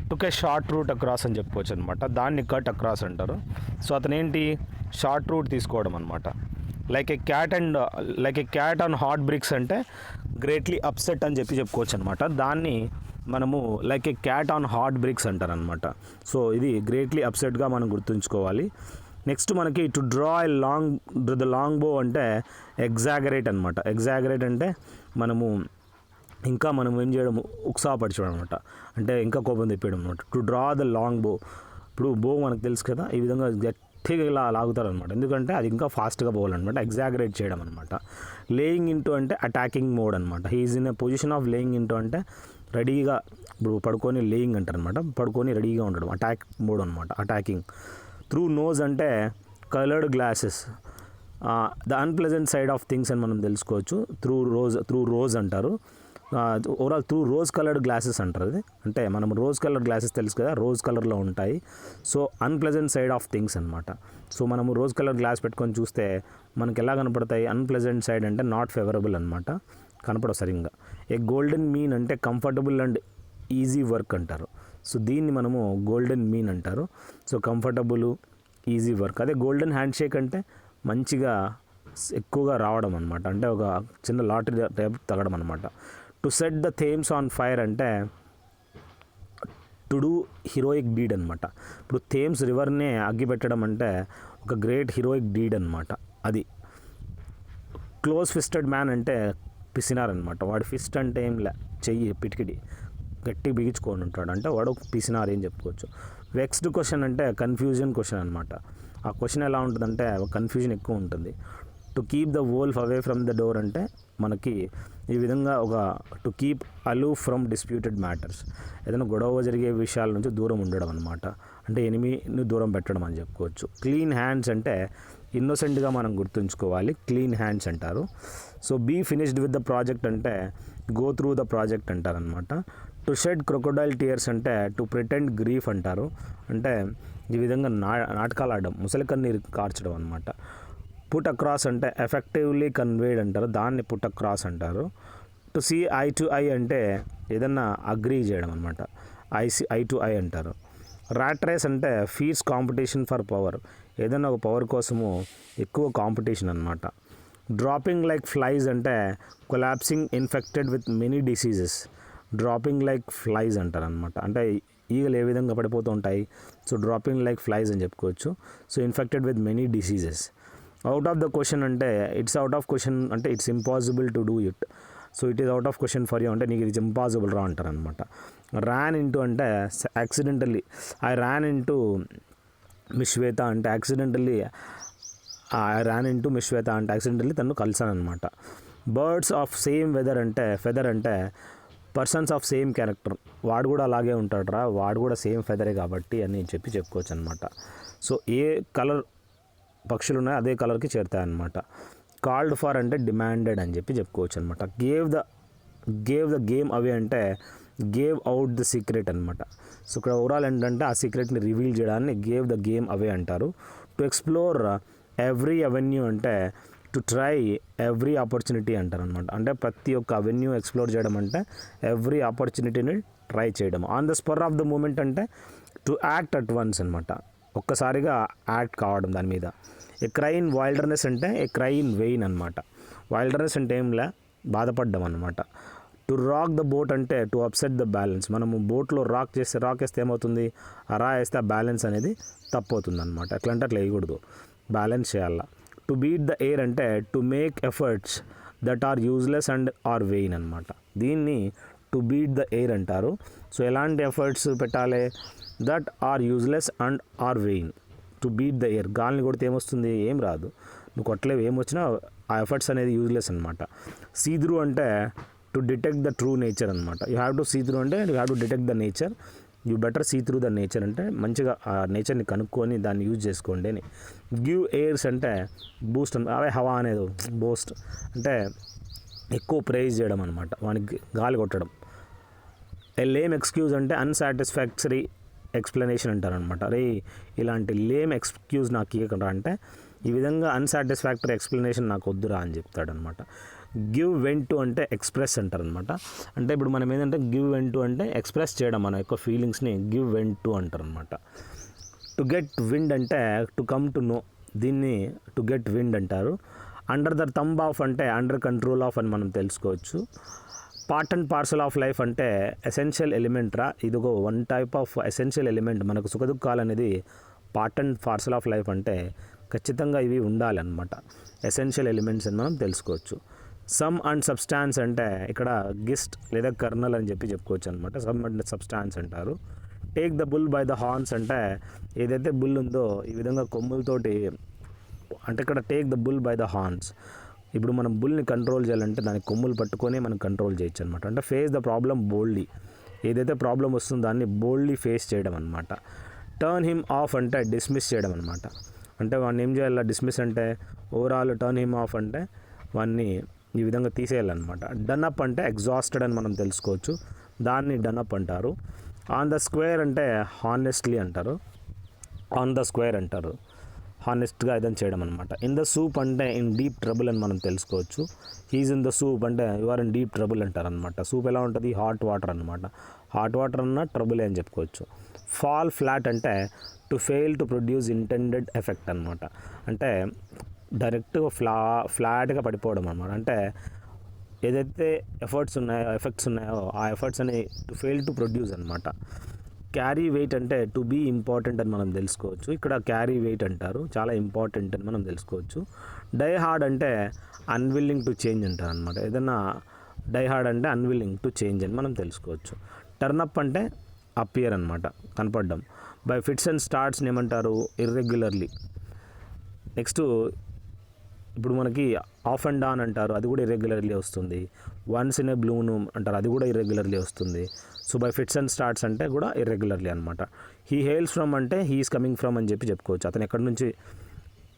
టుక్ ఏ షార్ట్ రూట్ అక్రాస్ అని చెప్పుకోవచ్చు అనమాట, దాన్ని కట్ అక్రాస్ అంటారు. సో అతను ఏంటి షార్ట్ రూట్ తీసుకోవడం అనమాట. Like a cat on hot bricks అంటే గ్రేట్లీ అప్సెట్ అని చెప్పుకోవచ్చు అనమాట. దాన్ని మనము like a cat on hot bricks అంటారనమాట. సో ఇది గ్రేట్లీ అప్సెట్గా మనం గుర్తుంచుకోవాలి. నెక్స్ట్ మనకి టు డ్రా ఏ లాంగ్ బో అంటే ఎగ్జాగరేట్ అనమాట. ఎగ్జాగరేట్ అంటే మనం ఏం చేయడం, ఉత్సాహపరచడం అనమాట, అంటే ఇంకా కోపం తెప్పేయడం అనమాట. టు డ్రా ద లాంగ్ బో, ఇప్పుడు బో మనకు తెలుసు కదా, ఈ విధంగా గట్టిగా ఇలా లాగుతారు అనమాట, ఎందుకంటే అది ఇంకా ఫాస్ట్గా పోవాలన్నమాట, ఎగ్జాగరేట్ చేయడం అనమాట. లేయింగ్ ఇంటూ అంటే అటాకింగ్ మోడ్ అనమాట. He's in a position of laying into అంటే రెడీగా, ఇప్పుడు పడుకొని లేయింగ్ అంటారు అనమాట, పడుకొని రెడీగా ఉండడం, అటాక్ మోడ్ అనమాట, అటాకింగ్. త్రూ నోజ్ అంటే coloured glasses, the unpleasant side of things అని మనం తెలుసుకోవచ్చు. త్రూ రోజ్ అంటారు. Overall through rose coloured glasses అంటారు. అది అంటే మనం రోజ్ కలర్ గ్లాసెస్ తెలుసు కదా, రోజ్ కలర్లో ఉంటాయి. So unpleasant side of things అనమాట. సో మనము రోజ్ కలర్ గ్లాస్ పెట్టుకొని చూస్తే మనకి ఎలా కనపడతాయి, అన్ప్లెజెంట్ సైడ్ అంటే నాట్ ఫేవరబుల్ అనమాట, కనపడవు సరిగ్గా. ఏ గోల్డెన్ మీన్ అంటే కంఫర్టబుల్ అండ్ ఈజీ వర్క్ అంటారు. సో దీన్ని మనము గోల్డెన్ మీన్ అంటారు. So comfortable easy work. అదే గోల్డెన్ హ్యాండ్ షేక్ అంటే మంచిగా ఎక్కువగా రావడం అనమాట, అంటే ఒక చిన్న లాటరీ టైప్ తగ్గడం అనమాట. To set the Thames on fire అంటే టు డూ హీరోయిక్ డీడ్ అనమాట. ఇప్పుడు థేమ్స్ రివర్నే అగ్గి పెట్టడం అంటే ఒక గ్రేట్ హీరోయిక్ డీడ్ అనమాట. అది క్లోజ్ ఫిస్టెడ్ మ్యాన్ అంటే పిసినారనమాట. వాడి ఫిస్ట్ అంటే ఏం లే, చెయ్యి పిటికిడి గట్టి బిగించుకొని ఉంటాడు, అంటే వాడు పిసినారు ఏం చెప్పుకోవచ్చు. వెక్స్డ్ క్వశ్చన్ అంటే కన్ఫ్యూజన్ క్వశ్చన్ అనమాట. ఆ క్వశ్చన్ ఎలా ఉంటుందంటే కన్ఫ్యూజన్ ఎక్కువ ఉంటుంది. To keep the wolf away from the door అంటే మనకి ఈ విధంగా ఒక to keep aloof from disputed matters, ఏదైనా గొడవ జరిగే విషయాల నుంచి దూరం ఉండడం అనమాట, అంటే ఎనిమిని దూరం పెట్టడం అని చెప్పుకోవచ్చు. క్లీన్ హ్యాండ్స్ అంటే ఇన్నోసెంట్గా మనం గుర్తుంచుకోవాలి, క్లీన్ హ్యాండ్స్ అంటారు. So be finished with the project అంటే గో త్రూ ద ప్రాజెక్ట్ అంటారనమాట. టు షెడ్ క్రొకొడైల్ టీయర్స్ అంటే టు ప్రిటెండ్ గ్రీఫ్ అంటారు, అంటే ఈ విధంగా నాటకాలు ఆడడం, ముసలి కన్నీరు కార్చడం అనమాట. పుట్ అక్రాస్ అంటే ఎఫెక్టివ్లీ కన్వేడ్ అంటారు, దాన్ని పుట్ అక్రాస్ అంటారు. To see eye to eye అంటే ఏదన్నా అగ్రీ చేయడం అనమాట, ఐ టు ఐ అంటారు. ర్యాట్ రేస్ అంటే ఫీడ్స్ కాంపిటీషన్ ఫర్ పవర్, ఏదైనా ఒక పవర్ కోసము ఎక్కువ కాంపిటీషన్ అనమాట. డ్రాపింగ్ లైక్ ఫ్లైస్ అంటే collapsing infected with many diseases, dropping like flies అంటారు అనమాట, అంటే ఈగలు ఏ విధంగా పడిపోతూ ఉంటాయి. సో డ్రాపింగ్ లైక్ ఫ్లైస్ అని చెప్పుకోవచ్చు. So infected with many diseases. Out of the question అంటే ఇట్స్ అవుట్ ఆఫ్ క్వశ్చన్ అంటే it's impossible to do it. So it is out of question for you అంటే నీకు ఇది ఇంపాసిబుల్ రా అంటారు అనమాట. ర్యాన్ ఇంటూ అంటే accidentally, I ran into miss Shweta అంటే accidentally, I ran into miss Shweta అంటే యాక్సిడెంటల్లీ తను కలిసాను అనమాట. బర్డ్స్ ఆఫ్ సేమ్ ఫెదర్ అంటే పర్సన్స్ ఆఫ్ సేమ్ క్యారెక్టర్, వాడు కూడా అలాగే ఉంటాడు రా, వాడు కూడా సేమ్ ఫెదరే కాబట్టి అని చెప్పుకోవచ్చు అనమాట. సో ఏ కలర్ పక్షులు ఉన్నాయో అదే కలర్కి చేరుతాయన్నమాట. కాల్డ్ ఫర్ అంటే డిమాండెడ్ అని చెప్పుకోవచ్చు అనమాట. గేవ్ ద గేమ్ అవే అంటే గేవ్ అవుట్ ద సీక్రెట్ అనమాట. సో ఇక్కడ ఓవరాల్ ఏంటంటే ఆ సీక్రెట్ని రివీల్ చేయడాన్ని గేవ్ ద గేమ్ అవే అంటారు. టు ఎక్స్ప్లోర్ ఎవ్రీ అవెన్యూ అంటే టు ట్రై ఎవ్రీ ఆపర్చునిటీ అంటారు అనమాట, అంటే ప్రతి ఒక్క అవెన్యూ ఎక్స్ప్లోర్ చేయడం అంటే ఎవ్రీ ఆపర్చునిటీని ట్రై చేయడం. On the spur of the moment అంటే టు యాక్ట్ అట్ వన్స్ అనమాట, ఒక్కసారిగా యాక్ట్ కావడం దాని మీద. ఏ క్రై ఇన్ వైల్డర్నెస్ అంటే ఏ క్రై ఇన్ వెయిన్ అనమాట. వైల్డర్నెస్ అంటే ఏంలా బాధపడ్డం అనమాట. టు రాక్ ద బోట్ అంటే టు అప్సెట్ ద బ్యాలెన్స్. మనము బోట్లో రాక్ వేస్తే ఏమవుతుంది, ఆ రా వేస్తే ఆ బ్యాలెన్స్ అనేది తప్పవుతుంది అనమాట. ఎట్లా అంటే అట్లా వేయకూడదు, బ్యాలెన్స్ చేయాల. టు బీట్ ద ఎయిర్ అంటే to make efforts that are useless and are vain అనమాట. దీన్ని టు బీట్ ద ఎయిర్ అంటారు. సో ఎలాంటి ఎఫర్ట్స్ పెట్టాలి, that are useless and are vain. To beat the air, గాలిని కొడితే ఏమొస్తుంది, ఏం రాదు, నువ్వు కొట్టలేవు, ఏమొచ్చినా ఆ ఎఫర్ట్స్ అనేది యూజ్లెస్ అనమాట. సీ త్రూ అంటే to detect the true nature అనమాట. You have to see through అంటే you have to detect the nature. You better see through the nature అంటే మంచిగా ఆ నేచర్ని కనుక్కొని దాన్ని యూజ్ చేసుకోండి అని. గివ్ ఎయిర్స్ అంటే బూస్ట్, అవే హవా అనేది బూస్ట్ అంటే ఎక్కువ ప్రైజ్ చేయడం అనమాట, వానికి గాలి కొట్టడం. ఏ లేమ్ ఎక్స్క్యూజ్ అంటే అన్సాటిస్ఫాక్టరీ ఎక్స్ప్లెనేషన్ అంటారనమాట. అరే ఇలాంటి లేమ్ ఎక్స్క్యూజ్ నాకు ఇవ్వకుండా అంటే ఈ విధంగా అన్సాటిస్ఫాక్టరీ ఎక్స్ప్లెనేషన్ నాకు వద్దురా అని చెప్తాడనమాట. గివ్ వెంట్ టు అంటే ఎక్స్ప్రెస్ అంటారనమాట. అంటే ఇప్పుడు మనం ఏంటంటే గివ్ వెంట్ టు అంటే ఎక్స్ప్రెస్ చేయడం మన యొక్క ఫీలింగ్స్ని గివ్ వెంట్ టు అంటారనమాట. టు గెట్ విండ్ అంటే టు కమ్ టు నో, దీన్ని టు గెట్ విండ్ అంటారు. అండర్ ద థంబ్ ఆఫ్ అంటే అండర్ కంట్రోల్ ఆఫ్ అని మనం తెలుసుకోవచ్చు. Part and parcel of life అంటే ఎసెన్షియల్ ఎలిమెంట్ రా, ఇది ఒక one type of essential element. మనకు సుఖదుఖాలు అనేది part and parcel of life అంటే ఖచ్చితంగా ఇవి ఉండాలన్నమాట, ఎసెన్షియల్ ఎలిమెంట్స్ అని మనం తెలుసుకోవచ్చు. సమ్ అండ్ సబ్స్టాన్స్ అంటే ఇక్కడ గిస్ట్ లేదా కర్నల్ అని చెప్పుకోవచ్చు అనమాట. సమ్ అండ్ సబ్స్టాన్స్ అంటారు. Take the bull by the horns అంటే ఏదైతే బుల్ ఉందో ఈ విధంగా కొమ్ములతోటి, అంటే ఇక్కడ take the bull by the horns. ఇప్పుడు మనం బుల్ని కంట్రోల్ చేయాలంటే దానికి కొమ్ములు పట్టుకొని మనం కంట్రోల్ చేయొచ్చు అనమాట. అంటే ఫేస్ ద ప్రాబ్లం బోల్డ్లీ, ఏదైతే ప్రాబ్లం వస్తుందో దాన్ని బోల్డ్లీ ఫేస్ చేయడం అనమాట. టర్న్ హిమ్ ఆఫ్ అంటే డిస్మిస్ చేయడం అనమాట. అంటే వాడిని ఏం చేయాలి, డిస్మిస్ అంటే ఓవరాల్, టర్న్ హిమ్ ఆఫ్ అంటే వాడిని ఈ విధంగా తీసేయాలన్నమాట. డన్ అప్ అంటే ఎగ్జాస్టెడ్ అని మనం తెలుసుకోవచ్చు, దాన్ని డన్ అప్ అంటారు. ఆన్ ద స్క్వేర్ అంటే హానెస్ట్లీ అంటారు, ఆన్ ద స్క్వేర్ అంటారు, హానెస్ట్గా ఏదైనా చేయడం అనమాట. ఇన్ ద సూప్ అంటే ఇన్ డీప్ ట్రబుల్ అని మనం తెలుసుకోవచ్చు. హీజ్ ఇన్ ద సూప్ అంటే you are in deep trouble అంటారు అనమాట. సూప్ ఎలా ఉంటుంది, హాట్ వాటర్ అనమాట. హాట్ వాటర్ అన్న ట్రబుల్ అని చెప్పుకోవచ్చు. ఫాల్ ఫ్లాట్ అంటే to fail to produce intended effect అనమాట. అంటే డైరెక్ట్గా ఫ్లాట్గా పడిపోవడం అనమాట. అంటే ఏదైతే ఎఫెక్ట్స్ ఉన్నాయో ఆ ఎఫర్ట్స్ అని టు ఫెయిల్ టు ప్రొడ్యూస్ అనమాట. క్యారీ వెయిట్ అంటే టు బీ ఇంపార్టెంట్ అని మనం తెలుసుకోవచ్చు. ఇక్కడ క్యారీ వెయిట్ అంటారు, చాలా ఇంపార్టెంట్ అని మనం తెలుసుకోవచ్చు. డై హార్డ్ అంటే అన్విల్లింగ్ టు చేంజ్ అంటారు అనమాట. ఏదైనా డై హార్డ్ అంటే అన్విల్లింగ్ టు చేంజ్ అని మనం తెలుసుకోవచ్చు. టర్న్ అప్ అంటే అపియర్ అనమాట, కనపడడం. బై ఫిట్స్ అండ్ స్టార్ట్స్ని ఏమంటారు, ఇర్రెగ్యులర్లీ. నెక్స్ట్ ఇప్పుడు మనకి ఆఫ్ అండ్ ఆన్ అంటారు, అది కూడా ఇర్రెగ్యులర్లీ వస్తుంది. Once in a blue moon అంటారు, అది కూడా ఇర్రెగ్యులర్లీ వస్తుంది. So by fits and starts అంటే కూడా ఇర్రెగ్యులర్లీ అనమాట. హీ హెయిల్స్ ఫ్రమ్ అంటే హీఈస్ కమింగ్ ఫ్రమ్ అని చెప్పుకోవచ్చు, అతను ఎక్కడి నుంచి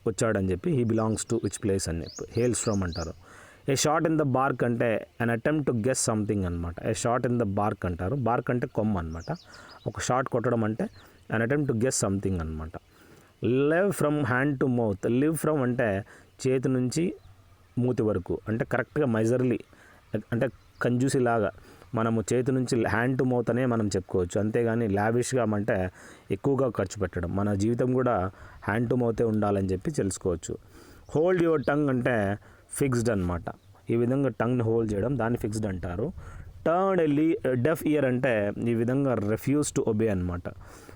వచ్చాడని చెప్పి. He belongs to which place అని చెప్పి హెయిల్స్ ఫ్రమ్ అంటారు. ఏ షాట్ ఇన్ ద బార్క్ అంటే an attempt to guess something అనమాట. ఏ షాట్ ఇన్ ద బార్క్ అంటారు, బార్క్ అంటే కొమ్మ అనమాట. ఒక షాట్ కొట్టడం అంటే an attempt to guess something అనమాట. Live from hand to mouth, live from అంటే చేతి నుంచి మూతి వరకు, అంటే కరెక్ట్గా మెజర్లీ, అంటే కంజూసి లాగా మనము చేతి నుంచి హ్యాండ్ టు మౌత్ అనే మనం చెప్పుకోవచ్చు. అంతేగాని లావిష్గా అంటే ఎక్కువగా ఖర్చు పెట్టడం. మన జీవితం కూడా హ్యాండ్ టు మౌతే ఉండాలని చెప్పి తెలుసుకోవచ్చు. హోల్డ్ యువర్ టంగ్ అంటే ఫిక్స్డ్ అనమాట. ఈ విధంగా టంగ్ని హోల్డ్ చేయడం, దాన్ని ఫిక్స్డ్ అంటారు. టర్న్ ఏ డెఫ్ ఇయర్ అంటే ఈ విధంగా రిఫ్యూజ్ టు ఒబే అనమాట.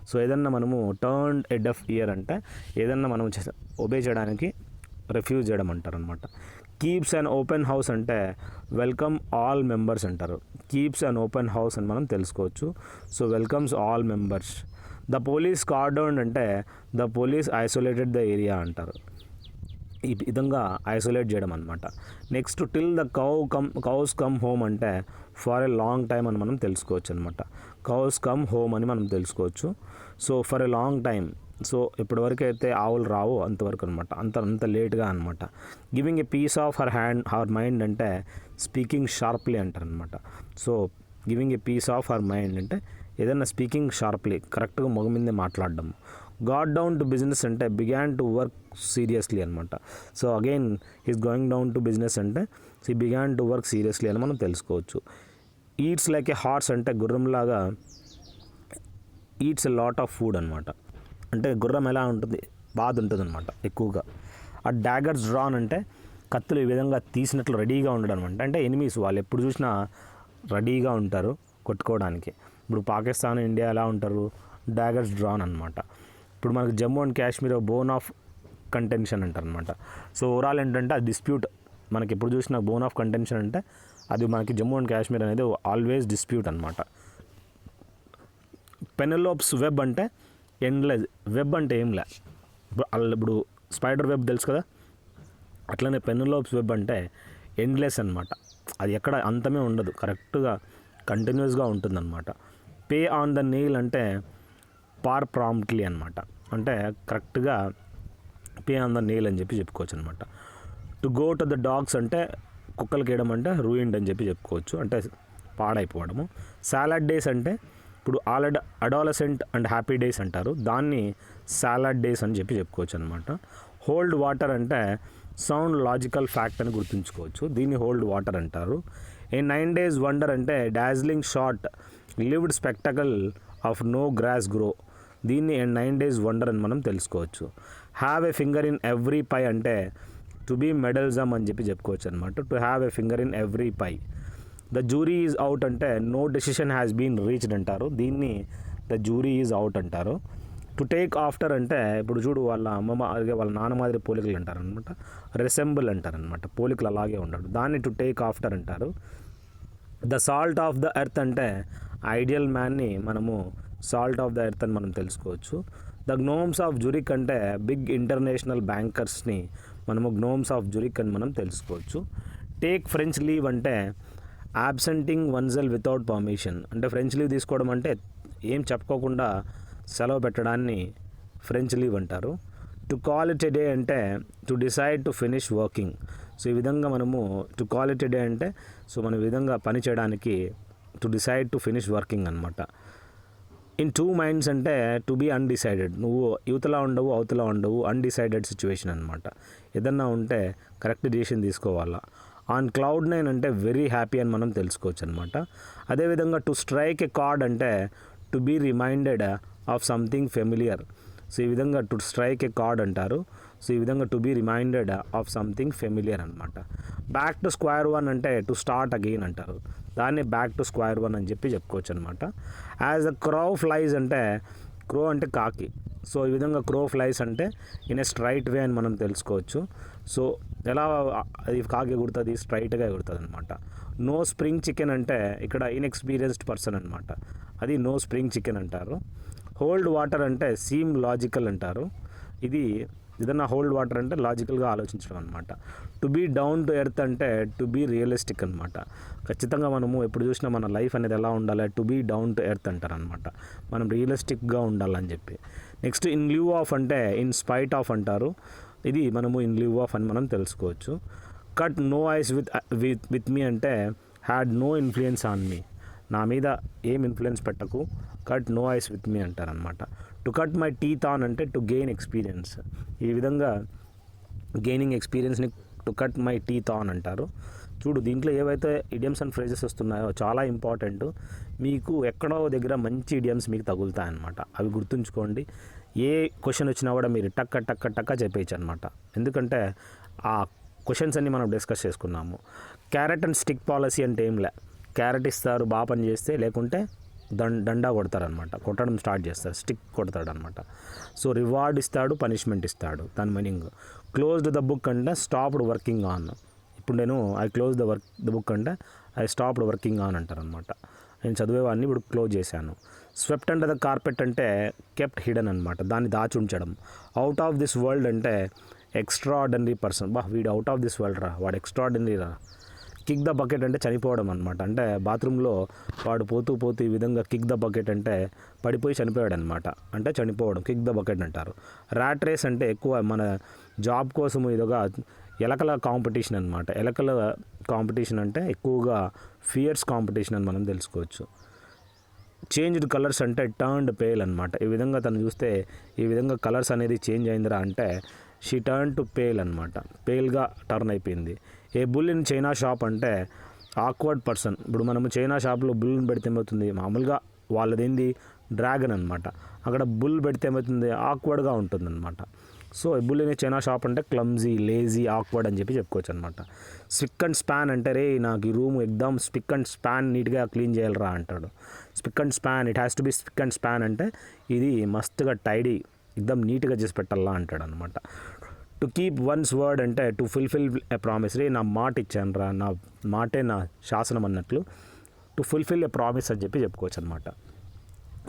సో ఏదన్నా మనము టర్న్ ఏ డెఫ్ ఇయర్ అంటే ఏదన్నా మనం ఒబే చేయడానికి రిఫ్యూజ్ చేయడం అంటారు అనమాట. కీప్స్ అండ్ ఓపెన్ హౌస్ అంటే వెల్కమ్ ఆల్ మెంబర్స్ అంటారు. కీప్స్ అండ్ ఓపెన్ హౌస్ అని మనం తెలుసుకోవచ్చు. So welcomes all members. The police cordon అంటే the police isolated the area అంటారు. ఈ విధంగా ఐసోలేట్ చేయడం అనమాట. Next till the cows come home అంటే ఫర్ ఎ లాంగ్ టైం అని మనం తెలుసుకోవచ్చు అనమాట. కౌస్ కమ్ హోమ్ అని మనం తెలుసుకోవచ్చు. So for a long time, so ఇప్పటివరకు అయితే ఆవులు రావు అంతవరకు అనమాట, అంత లేట్గా అనమాట. Giving a piece of her mind అంటే స్పీకింగ్ షార్ప్లీ అంటారు అనమాట. So giving a piece of her mind అంటే ఏదైనా స్పీకింగ్ షార్ప్లీ, కరెక్ట్గా మొగ మీదే మాట్లాడడం. గాట్ డౌన్ టు బిజినెస్ అంటే బిగాన్ టు వర్క్ సీరియస్లీ అనమాట. So again he's going down to business అంటే he began to work seriously అని మనం తెలుసుకోవచ్చు. ఈట్స్ లైక్ ఏ హార్స్ అంటే గుర్రంలాగా eats a lot of food అనమాట. అంటే గుర్రం ఎలా ఉంటుంది, బాధ ఉంటుంది అనమాట ఎక్కువగా. ఆ డాగర్స్ డ్రాన్ అంటే కత్తులు ఈ విధంగా తీసినట్లు రెడీగా ఉండడం అనమాట. అంటే ఎనిమీస్ వాళ్ళు ఎప్పుడు చూసినా రెడీగా ఉంటారు కొట్టుకోవడానికి. ఇప్పుడు పాకిస్తాన్, ఇండియా ఎలా ఉంటారు, డాగర్స్ డ్రాన్ అనమాట. ఇప్పుడు మనకు Jammu and Kashmir bone of contention అంటారు అనమాట. సో ఓవరాల్ ఏంటంటే అది డిస్ప్యూట్, మనకి ఎప్పుడు చూసినా బోన్ ఆఫ్ కంటెన్షన్ అంటే అది మనకి జమ్మూ అండ్ కాశ్మీర్ అనేది ఆల్వేస్ డిస్ప్యూట్ అనమాట. పెనెలోప్స్ వెబ్ అంటే ఎండ్లెస్, వెబ్ అంటే ఏంలే, ఇప్పుడు స్పైడర్ వెబ్ తెలుసు కదా, అట్లనే పెనెలోప్స్ వెబ్ అంటే ఎండ్లెస్ అనమాట. అది ఎక్కడ అంతమే ఉండదు, కరెక్ట్గా కంటిన్యూస్గా ఉంటుందన్నమాట. పే ఆన్ ద నెయిల్ అంటే పార్ ప్రాంప్ట్లీ అనమాట, అంటే కరెక్ట్గా పే ఆన్ ద నెయిల్ అని చెప్పి చెప్పుకోవచ్చు అనమాట. To go to the dogs అంటే కుక్కలకి వేయడం అంటే రూయిండ్ అని చెప్పి చెప్పుకోవచ్చు, అంటే పాడైపోవడము. సాలడ్ డేస్ అంటే ఇప్పుడు అడాలసెంట్ అండ్ హ్యాపీ డేస్ అంటారు, దాన్ని సాలడ్ డేస్ అని చెప్పి చెప్పుకోవచ్చు అనమాట. హోల్డ్ వాటర్ అంటే సౌండ్ లాజికల్ ఫ్యాక్ట్ అని గుర్తుంచుకోవచ్చు, దీన్ని హోల్డ్ వాటర్ అంటారు. ఏ 9 days వండర్ అంటే dazzling short lived spectacle of no grass grow, దీన్ని 9 days వండర్ అని మనం తెలుసుకోవచ్చు. Have a finger in every pie అంటే టు బీ మెడల్జమ్ అని చెప్పి చెప్పుకోవచ్చు అనమాట. To have a finger in every pie. The jury is out అంటే no decision has been reached అంటారు, దీన్ని ద జ్యూరీ ఈజ్ అవుట్ అంటారు. టు టేక్ ఆఫ్టర్ అంటే ఇప్పుడు చూడు వాళ్ళ అమ్మమ్మ అలాగే వాళ్ళ నాన్న మాదిరి పోలికలు అంటారు అనమాట, రెసెంబుల్ అంటారు అనమాట, పోలికలు అలాగే ఉండడు, దాన్ని టు టేక్ ఆఫ్టర్ అంటారు. The salt of the earth అంటే ఐడియల్ మ్యాన్ని మనము సాల్ట్ ఆఫ్ ద ఎర్త్ అని మనం తెలుసుకోవచ్చు. ద గ్నోమ్స్ ఆఫ్ జురిక్ అంటే బిగ్ ఇంటర్నేషనల్ బ్యాంకర్స్ని మనము గ్నోమ్స్ ఆఫ్ జురిక్ అని మనం తెలుసుకోవచ్చు. టేక్ ఫ్రెంచ్ లీవ్ అంటే యాబ్సెంటింగ్ వన్సెల్ వితౌట్ పర్మిషన్, అంటే ఫ్రెంచ్ లీవ్ తీసుకోవడం అంటే ఏం చెప్పుకోకుండా సెలవు పెట్టడాన్ని ఫ్రెంచ్ లీవ్ అంటారు. To call it a day అంటే to decide to finish working. So ఈ విధంగా మనము to call it a day అంటే సో మనం ఈ విధంగా పని చేయడానికి to decide to finish working అనమాట. ఇన్ 2 minds అంటే టు బీ అన్డిసైడెడ్, నువ్వు యువతలా ఉండవు అవతలా ఉండవు, అన్డిసైడెడ్ సిచ్యువేషన్ అనమాట. ఏదన్నా ఉంటే కరెక్ట్ డిసిషన్ తీసుకోవాలా. ఆన్ క్లౌడ్ 9 అంటే వెరీ హ్యాపీ అని మనం తెలుసుకోవచ్చు అనమాట. అదేవిధంగా టు స్ట్రైక్ ఏ కార్డ్ అంటే to be reminded of something familiar. So ఈ విధంగా టు స్ట్రైక్ ఏ కార్డ్ అంటారు. సో ఈ విధంగా to be reminded of something familiar అనమాట. బ్యాక్ టు స్క్వేర్ వన్ అంటే టు స్టార్ట్ అగెయిన్ అంటారు, దాన్ని బ్యాక్ టు స్క్వేర్ వన్ అని చెప్పి చెప్పుకోవచ్చు అనమాట. యాజ్ ద క్రో ఫ్లైస్ అంటే క్రో అంటే కాకి, సో ఈ విధంగా క్రో ఫ్లైస్ అంటే ఇన్ ఏ స్ట్రైట్ వే అని మనం తెలుసుకోవచ్చు. సో ఎలా అది కాకి ఎగురుతుంది, స్ట్రైట్గా ఎగురుతుంది అనమాట. నో స్ప్రింగ్ చికెన్ అంటే ఇక్కడ ఇన్ఎక్స్పీరియన్స్డ్ పర్సన్ అనమాట, అది నో స్ప్రింగ్ చికెన్ అంటారు. హోల్డ్ వాటర్ అంటే సీమ్ లాజికల్ అంటారు, ఇది ఏదన్నా హోల్డ్ వాటర్ అంటే లాజికల్గా ఆలోచించడం అనమాట. To be down to earth అంటే టు బీ రియలిస్టిక్ అనమాట. ఖచ్చితంగా మనము ఎప్పుడు చూసినా మన లైఫ్ అనేది ఎలా ఉండాలి, to be down to earth అంటారు అనమాట, మనం రియలిస్టిక్గా ఉండాలని చెప్పి. నెక్స్ట్ ఇన్ లివ్ ఆఫ్ అంటే ఇన్ స్పైట్ ఆఫ్ అంటారు, ఇది మనము ఇన్ లివ్ ఆఫ్ అని మనం తెలుసుకోవచ్చు. Cut no ice with me అంటే had no influence on me, నా మీద ఏం ఇన్ఫ్లుయెన్స్ పెట్టకు, cut no ice with me అంటారనమాట. To cut my teeth on అంటే టు గెయిన్ ఎక్స్పీరియన్స్, ఈ విధంగా గెయినింగ్ ఎక్స్పీరియన్స్ని to cut my teeth on అంటారు. చూడు దీంట్లో ఏవైతే ఇడియమ్స్ అండ్ ఫ్రేజెస్ వస్తున్నాయో చాలా ఇంపార్టెంట్, మీకు ఎక్కడో దగ్గర మంచి ఇడియమ్స్ మీకు తగులుతాయన్నమాట, అవి గుర్తుంచుకోండి. ఏ క్వశ్చన్ వచ్చినా కూడా మీరు టక్క టక్క టక్క చెప్పేయచ్చు అనమాట, ఎందుకంటే ఆ క్వశ్చన్స్ అన్నీ మనం డిస్కస్ చేసుకున్నాము. క్యారెట్ అండ్ స్టిక్ పాలసీ అంటే ఏంలే, క్యారెట్ ఇస్తారు బాగా పని చేస్తే, లేకుంటే దండా కొడతారనమాట, కొట్టడం స్టార్ట్ చేస్తారు, స్టిక్ కొడతాడనమాట. సో రివార్డ్ ఇస్తాడు, పనిష్మెంట్ ఇస్తాడు, దాని మీనింగ్. క్లోజ్డ్ ద బుక్ అంటే స్టాప్డ్ వర్కింగ్ ఆన్, ఇప్పుడు నేను ఐ క్లోజ్ ద బుక్ అంటే ఐ స్టాప్డ్ వర్కింగ్ ఆన్ అంటారనమాట, నేను చదివేవాడిని ఇప్పుడు క్లోజ్ చేశాను. స్వెప్ట్ అండర్ ద కార్పెట్ అంటే కెప్ట్ హిడెన్ అనమాట, దాన్ని దాచి ఉంచడం. అవుట్ ఆఫ్ దిస్ వరల్డ్ అంటే ఎక్స్ట్రాఆర్డినరీ పర్సన్, వీడు అవుట్ ఆఫ్ దిస్ వరల్డ్ రా, వాడు ఎక్స్ట్రాఆర్డినరీ రా. కిక్ ద బకెట్ అంటే చనిపోవడం అనమాట, అంటే బాత్రూంలో వాడు పోతూ పోతూ ఈ విధంగా కిక్ ద బకెట్ అంటే పడిపోయి చనిపోయాడు అనమాట, అంటే చనిపోవడం, కిక్ ద బకెట్ అంటారు. ర్యాట్ రేస్ అంటే ఎక్కువ మన జాబ్ కోసము ఇదిగా ఎలకల కాంపిటీషన్ అనమాట, ఎలకల కాంపిటీషన్ అంటే ఎక్కువగా ఫియర్స్ కాంపిటీషన్ అని మనం తెలుసుకోవచ్చు. చేంజ్డ్ కలర్స్ అంటే టర్న్డ్ పేల్ అనమాట, ఈ విధంగా తను చూస్తే ఈ విధంగా కలర్స్ అనేది చేంజ్ అయిందిరా అంటే షీ టర్న్ టు పేల్ అనమాట, పేల్గా టర్న్ అయిపోయింది. ఏ బుల్ ఇన్ చైనా షాప్ అంటే ఆక్వర్డ్ పర్సన్, ఇప్పుడు మనము చైనా షాప్లో బుల్ని పెడితే ఏమవుతుంది, మామూలుగా వాళ్ళదేంది డ్రాగన్ అనమాట, అక్కడ బుల్ పెడితే ఏమవుతుంది ఆక్వర్డ్గా ఉంటుంది అనమాట. So bull in a China shop అంటే క్లమ్జీ, లేజీ, ఆక్వర్డ్ అని చెప్పి చెప్పుకోవచ్చు అనమాట. స్పిక్ అండ్ స్పాన్ అంటే రే నాకు ఈ రూమ్ ఎగ్దాం స్పిక్ అండ్ స్పాన్ నీట్గా క్లీన్ చేయాలరా అంటాడు. Spick and span, it has to be spick and span అంటే ఇది మస్తుగా టైడీ ఎగ్దం నీట్గా చేసి పెట్టాలా అంటాడు అనమాట. టు కీప్ వన్స్ వర్డ్ అంటే టు ఫుల్ఫిల్ ఎ ప్రామిస్, రే నా మాట ఇచ్చాను రా, నా మాటే నా శాసనం అన్నట్లు టు ఫుల్ఫిల్ ఎ ప్రామిస్ అని చెప్పి చెప్పుకోవచ్చు అనమాట.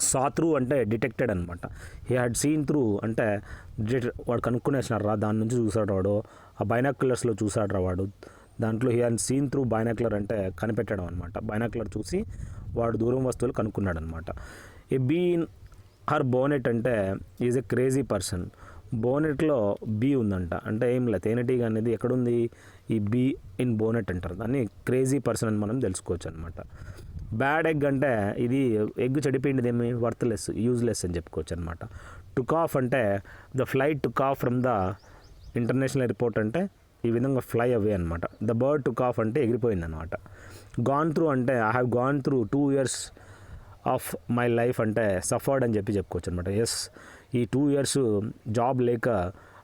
సా త్రూ అంటే డిటెక్టెడ్ అనమాట. హీ హ్యాడ్ సీన్ త్రూ అంటే వాడు కనుక్కునేసినాడు రా, దాని నుంచి చూసాడు వాడు, ఆ బైనాక్యులర్స్లో చూసాడు రా వాడు, దాంట్లో he had seen through binocular అంటే కనిపెట్టడం అనమాట. బైనాక్యులర్ చూసి వాడు దూరం వస్తువులు కనుక్కున్నాడు అనమాట. A B in her bonnet అంటే ఈజ్ ఎ క్రేజీ పర్సన్. బోనెట్లో బీ ఉందంట అంటే ఏం లేదు, తేనెటీగ అనేది ఎక్కడుంది, ఈ బీ ఇన్ బోనెట్ అంటారు, దాన్ని క్రేజీ పర్సన్ అని మనం తెలుసుకోవచ్చు అనమాట. బ్యాడ్ ఎగ్ అంటే ఇది ఎగ్ చెడిపోయింది, ఏమి వర్త్లెస్, యూజ్లెస్ అని చెప్పుకోవచ్చు అనమాట. టుక్ ఆఫ్ అంటే the flight took off from the international airport అంటే ఈ విధంగా ఫ్లై అవే అనమాట. ద బర్డ్ టుక్ ఆఫ్ అంటే ఎగిరిపోయింది అనమాట. గాన్ త్రూ అంటే I have gone through 2 years of my life అంటే సఫర్డ్ అని చెప్పి చెప్పుకోవచ్చు అనమాట. ఎస్, ఈ 2 years జాబ్ లేక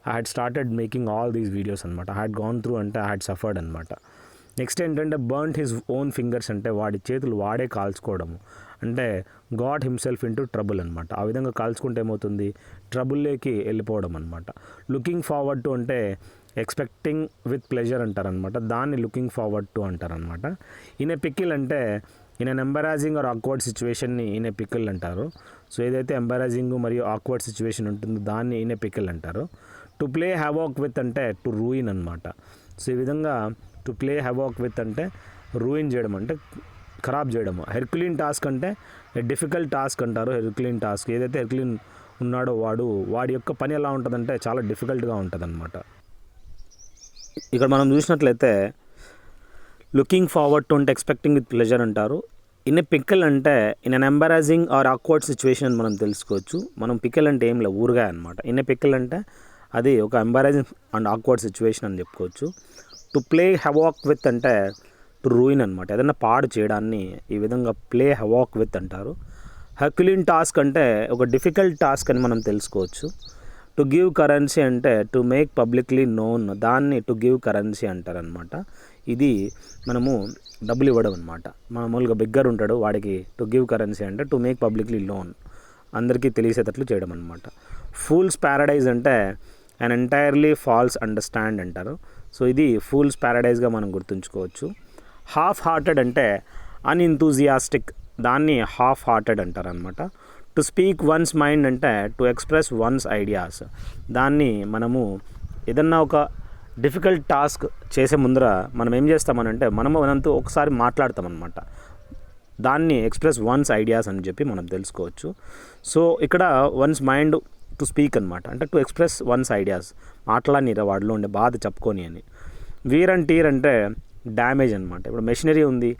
I had started making all these videos అనమాట. ఐ హ్యాడ్ గాన్ త్రూ అంటే ఐ హ్యాడ్ సఫర్డ్ అనమాట. నెక్స్ట్ ఏంటంటే బర్న్డ్ హిజ్ ఓన్ ఫింగర్స్ అంటే వాడి చేతులు వాడే కాల్చుకోవడము అంటే గాట్ హిమ్సెల్ఫ్ ఇంటూ ట్రబుల్ అనమాట. ఆ విధంగా కాల్చుకుంటే ఏమవుతుంది, ట్రబుల్లోకి వెళ్ళిపోవడం అనమాట. లుకింగ్ ఫార్వర్డ్ టు అంటే ఎక్స్పెక్టింగ్ విత్ ప్లెజర్ అంటారనమాట, దాన్ని లుకింగ్ ఫార్వర్డ్ టు అంటారనమాట. ఇన్ ఏ పికిల్ అంటే in an embarrassing or awkward సిచ్యువేషన్ని ఇన్ ఏ పికిల్ అంటారు. సో ఏదైతే ఎంబరాజింగ్ మరియు ఆక్వర్డ్ సిచ్యువేషన్ ఉంటుందో దాన్ని ఇన్ ఏ పికిల్ అంటారు. టు ప్లే హ్యావాక్ విత్ అంటే టు రూయిన్ అనమాట. సో ఈ విధంగా టు ప్లే హ్యావాక్ విత్ అంటే రూయిన్ చేయడం అంటే ఖరాబ్ చేయడము. హెర్క్యులిన్ టాస్క్ అంటే డిఫికల్ట్ టాస్క్ అంటారు. హెర్క్యులిన్ టాస్క్ ఏదైతే హెర్క్యులిన్ ఉన్నాడో వాడి యొక్క పని ఎలా ఉంటుందంటే చాలా డిఫికల్ట్గా ఉంటుంది అనమాట. ఇక్కడ మనం చూసినట్లయితే లుకింగ్ ఫార్వర్డ్ టు అంటే ఎక్స్పెక్టింగ్ విత్ ప్లెజర్ అంటారు. ఇన్ ఏ పిక్కల్ అంటే in an embarrassing or awkward situation అని మనం తెలుసుకోవచ్చు. మనం పిక్కల్ అంటే ఏం లేదు, ఊరగాయ అనమాట. ఇన్ ఏ పిక్కల్ అంటే అది ఒక ఎంబరాజింగ్ అండ్ ఆక్వర్డ్ సిచ్యువేషన్ అని చెప్పుకోవచ్చు. టు ప్లే హెవాక్ విత్ అంటే టు రూయిన్ అనమాట, ఏదైనా పాడు చేయడాన్ని ఈ విధంగా ప్లే హెవాక్ విత్ అంటారు. హెర్క్యులిన్ టాస్క్ అంటే ఒక డిఫికల్ట్ టాస్క్ అని మనం తెలుసుకోవచ్చు. టు గివ్ కరెన్సీ అంటే టు మేక్ పబ్లిక్లీ నోన్, దాన్ని టు గివ్ కరెన్సీ అంటారనమాట. ఇది మనము డబ్బులు ఇవ్వడం అనమాట. మామూలుగా బిగ్గర్ ఉంటాడు వాడికి టు గివ్ కరెన్సీ అంటే టు మేక్ పబ్లిక్లీ నోన్, అందరికీ తెలిసేటట్లు చేయడం అనమాట. ఫూల్స్ ప్యారడైజ్ అంటే అండ్ ఎంటైర్లీ ఫాల్స్ అండర్స్టాండ్ అంటారు. సో ఇది ఫూల్స్ ప్యారడైజ్గా మనం గుర్తుంచుకోవచ్చు. హాఫ్ హార్టెడ్ అంటే అన్ఇంతూజియాస్టిక్, దాన్ని హాఫ్ హార్టెడ్ అంటారనమాట. టు స్పీక్ వన్స్ మైండ్ అంటే టు ఎక్స్ప్రెస్ వన్స్ ఐడియాస్, దాన్ని మనము ఏదన్నా ఒక డిఫికల్ట్ టాస్క్ చేసే ముందర మనం ఏం చేస్తామనంటే మనంతో ఒకసారి మాట్లాడతామన్నమాట, దాన్ని ఎక్స్ప్రెస్ వన్స్ ఐడియాస్ అని చెప్పి మనం తెలుసుకోవచ్చు. సో ఇక్కడ వన్స్ మైండ్ టు స్పీక్ అనమాట, అంటే టు ఎక్స్ప్రెస్ వన్స్ ఐడియాస్, మాట్లాడినరా వాడిలో ఉండే బాధ చెప్పుకొని అని. వీర్ అండ్ టీర్ అంటే డ్యామేజ్ అనమాట. ఇప్పుడు మెషినరీ ఉంది,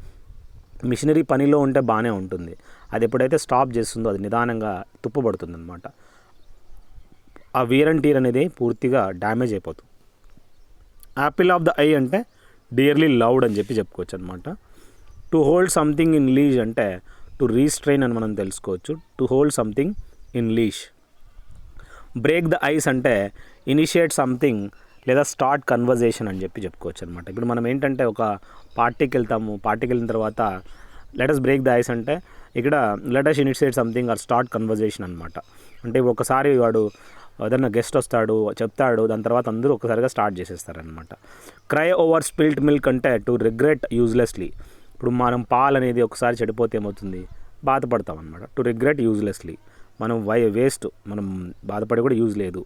మిషనరీ పనిలో ఉంటే బాగానే ఉంటుంది, అది ఎప్పుడైతే స్టాప్ చేస్తుందో అది నిదానంగా తుప్పుపడుతుంది అనమాట. ఆ వీర్ అండ్ టీర్ అనేది పూర్తిగా డ్యామేజ్ అయిపోతుంది. యాపిల్ ఆఫ్ ద ఐ అంటే డియర్లీ లవ్డ్ అని చెప్పి చెప్పుకోవచ్చు అనమాట. To hold something in lease అంటే టు రీస్ట్రెయిన్ అని మనం తెలుసుకోవచ్చు. To hold something in lease. Break the ice అంటే ఇనిషియేట్ సంథింగ్ లేదా స్టార్ట్ కన్వర్జేషన్ అని చెప్పి చెప్పుకోవచ్చు అనమాట. ఇప్పుడు మనం ఏంటంటే ఒక పార్టీకి వెళ్తాము, పార్టీకి వెళ్ళిన తర్వాత లెటస్ బ్రేక్ ద ఐస్ అంటే ఇక్కడ let us initiate something or start conversation అనమాట. అంటే ఒకసారి వాడు ఏదన్నా గెస్ట్ వస్తాడు చెప్తాడు, దాని తర్వాత అందరూ ఒకసారిగా స్టార్ట్ చేసేస్తారనమాట. క్రై ఓవర్ స్పిల్ట్ మిల్క్ అంటే టు రిగ్రెట్ యూజ్లెస్లీ. ఇప్పుడు మనం పాలు అనేది ఒకసారి చెడిపోతే ఏమవుతుంది, బాధపడతాం అనమాట. టు రిగ్రెట్ యూజ్లెస్లీ, మనం వేస్ట్, మనం బాధపడి కూడా యూజ్ లేదు,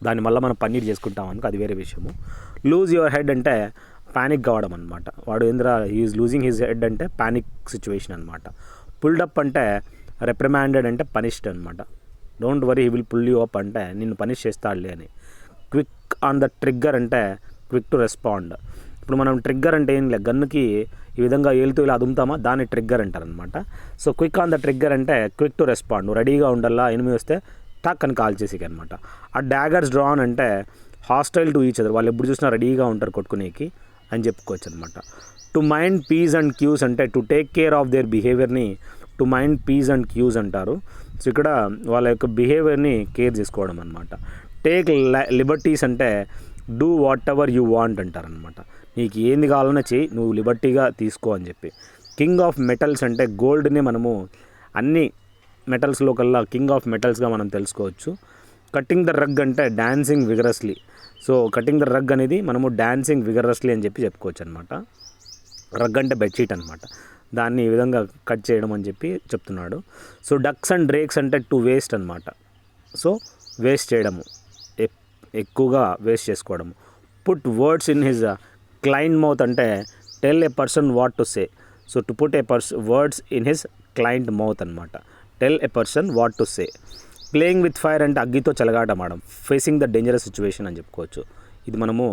దాని వల్ల మనం పన్నీర్ చేసుకుంటాం అనుకో, అది వేరే విషయము. లూజ్ యువర్ హెడ్ అంటే ప్యానిక్ కావడం అనమాట. వాడు ఏంద్రా ఈజ్ లూజింగ్ హిజ్ హెడ్ అంటే ప్యానిక్ సిచ్యువేషన్ అనమాట. పుల్డప్ అంటే రెప్రిమాండెడ్ అంటే పనిష్డ్ అనమాట. Don't worry he will pull you up అంటే నిన్ను పనిష్ చేస్తాడులే అని. క్విక్ ఆన్ ద ట్రిగ్గర్ అంటే క్విక్ టు రెస్పాండ్. ఇప్పుడు మనం ట్రిగ్గర్ అంటే ఏం లేదు, గన్నుకి ఈ విధంగా ఏలుతూ ఇలా అదుముతామా, దాన్ని ట్రిగ్గర్ అంటారనమాట. So quick on the trigger అంటే క్విక్ టు రెస్పాండ్, రెడీగా ఉండాలా, ఎనిమిది వస్తే టక్ అని కాల్ చేసేకి అనమాట. ఆ డాగర్స్ డ్రాన్ అంటే హాస్టైల్ టు ఈచ్ అదర్, వాళ్ళు ఎప్పుడు చూసినా రెడీగా ఉంటారు కొట్టుకునేకి అని చెప్పుకోవచ్చు అనమాట. To mind p's and q's అంటే to take care of their బిహేవియర్ని to mind p's and q's అంటారు. సో ఇక్కడ వాళ్ళ యొక్క బిహేవియర్ని కేర్ చేసుకోవడం అనమాట. టేక్ లిబర్టీస్ అంటే do whatever you want అంటారనమాట. నీకు ఏంది కావాలన్నా చెయ్యి, నువ్వు లిబర్టీగా తీసుకో అని చెప్పి. కింగ్ ఆఫ్ మెటల్స్ అంటే గోల్డ్ని మనము అన్ని మెటల్స్లో కల్లా కింగ్ ఆఫ్ మెటల్స్గా మనం తెలుసుకోవచ్చు. కట్టింగ్ ద రగ్ అంటే dancing vigorously. So cutting the rug అనేది మనము డాన్సింగ్ విగరస్లీ అని చెప్పి చెప్పుకోవచ్చు అనమాట. రగ్ అంటే బెడ్షీట్ అనమాట, దాన్ని ఈ విధంగా కట్ చేయడం అని చెప్పి చెప్తున్నాడు. సో డక్స్ అండ్ డ్రేక్స్ అంటే టు వేస్ట్ అనమాట. సో వేస్ట్ చేయడము, ఎక్కువగా వేస్ట్ చేసుకోవడము. Put words in his client mouth అంటే tell a person what to say. So to put a words in his client mouth అనమాట. Tell a person what to say. Playing with fire అంటే అగ్గితో చెలగాటమాడడం. Facing the dangerous situation అని చెప్పుకోవచ్చు. ఇది మనము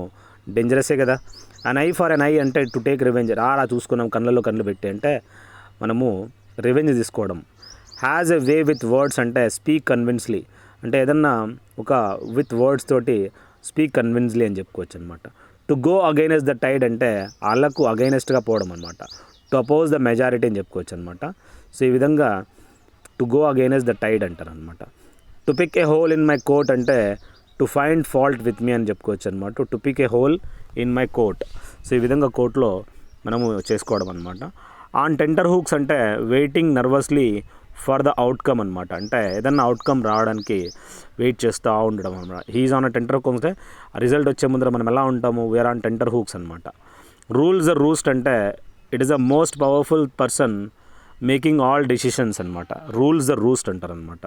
డేంజరసే కదా. An eye for an eye అంటే టు టేక్ రివెంజ్. రా చూసుకున్నాం, కళ్ళలో కళ్ళు పెట్టి అంటే మనము రివెంజ్ తీసుకోవడం. Has a way with words అంటే స్పీక్ కన్విన్స్లీ. అంటే ఏదన్నా ఒక విత్ వర్డ్స్ తోటి స్పీక్ కన్విన్స్లీ అని చెప్పుకోవచ్చు అనమాట. To go against the tide అంటే వాళ్ళకు అగైనెస్ట్గా పోవడం అనమాట. టు అపోజ్ ద మెజారిటీ అని చెప్పుకోవచ్చు అనమాట. సో ఈ విధంగా to go against the tide అంటారు అనమాట. To pick a hole in my coat అంటే to find fault with me అని చెప్పుకోవచ్చు అనమాట. To pick a hole in my coat. So ఈ విధంగా కోట్లో మనము చేసుకోవడం అనమాట. ఆన్ టెంటర్ హూక్స్ అంటే waiting nervously for the outcome అనమాట. అంటే ఏదన్నా అవుట్కమ్ రావడానికి వెయిట్ చేస్తూ ఉండడం అనమాట. He's on a tenter hooks అంటే రిజల్ట్ వచ్చే ముందర మనం ఎలా ఉంటాము, వీఆర్ ఆన్ టెంటర్ హూక్స్ అనమాట. రూల్స్ ద రూస్ట్ అంటే it is the most powerful person making all decisions అనమాట. రూల్స్ ద రూస్ట్ అంటారు అనమాట.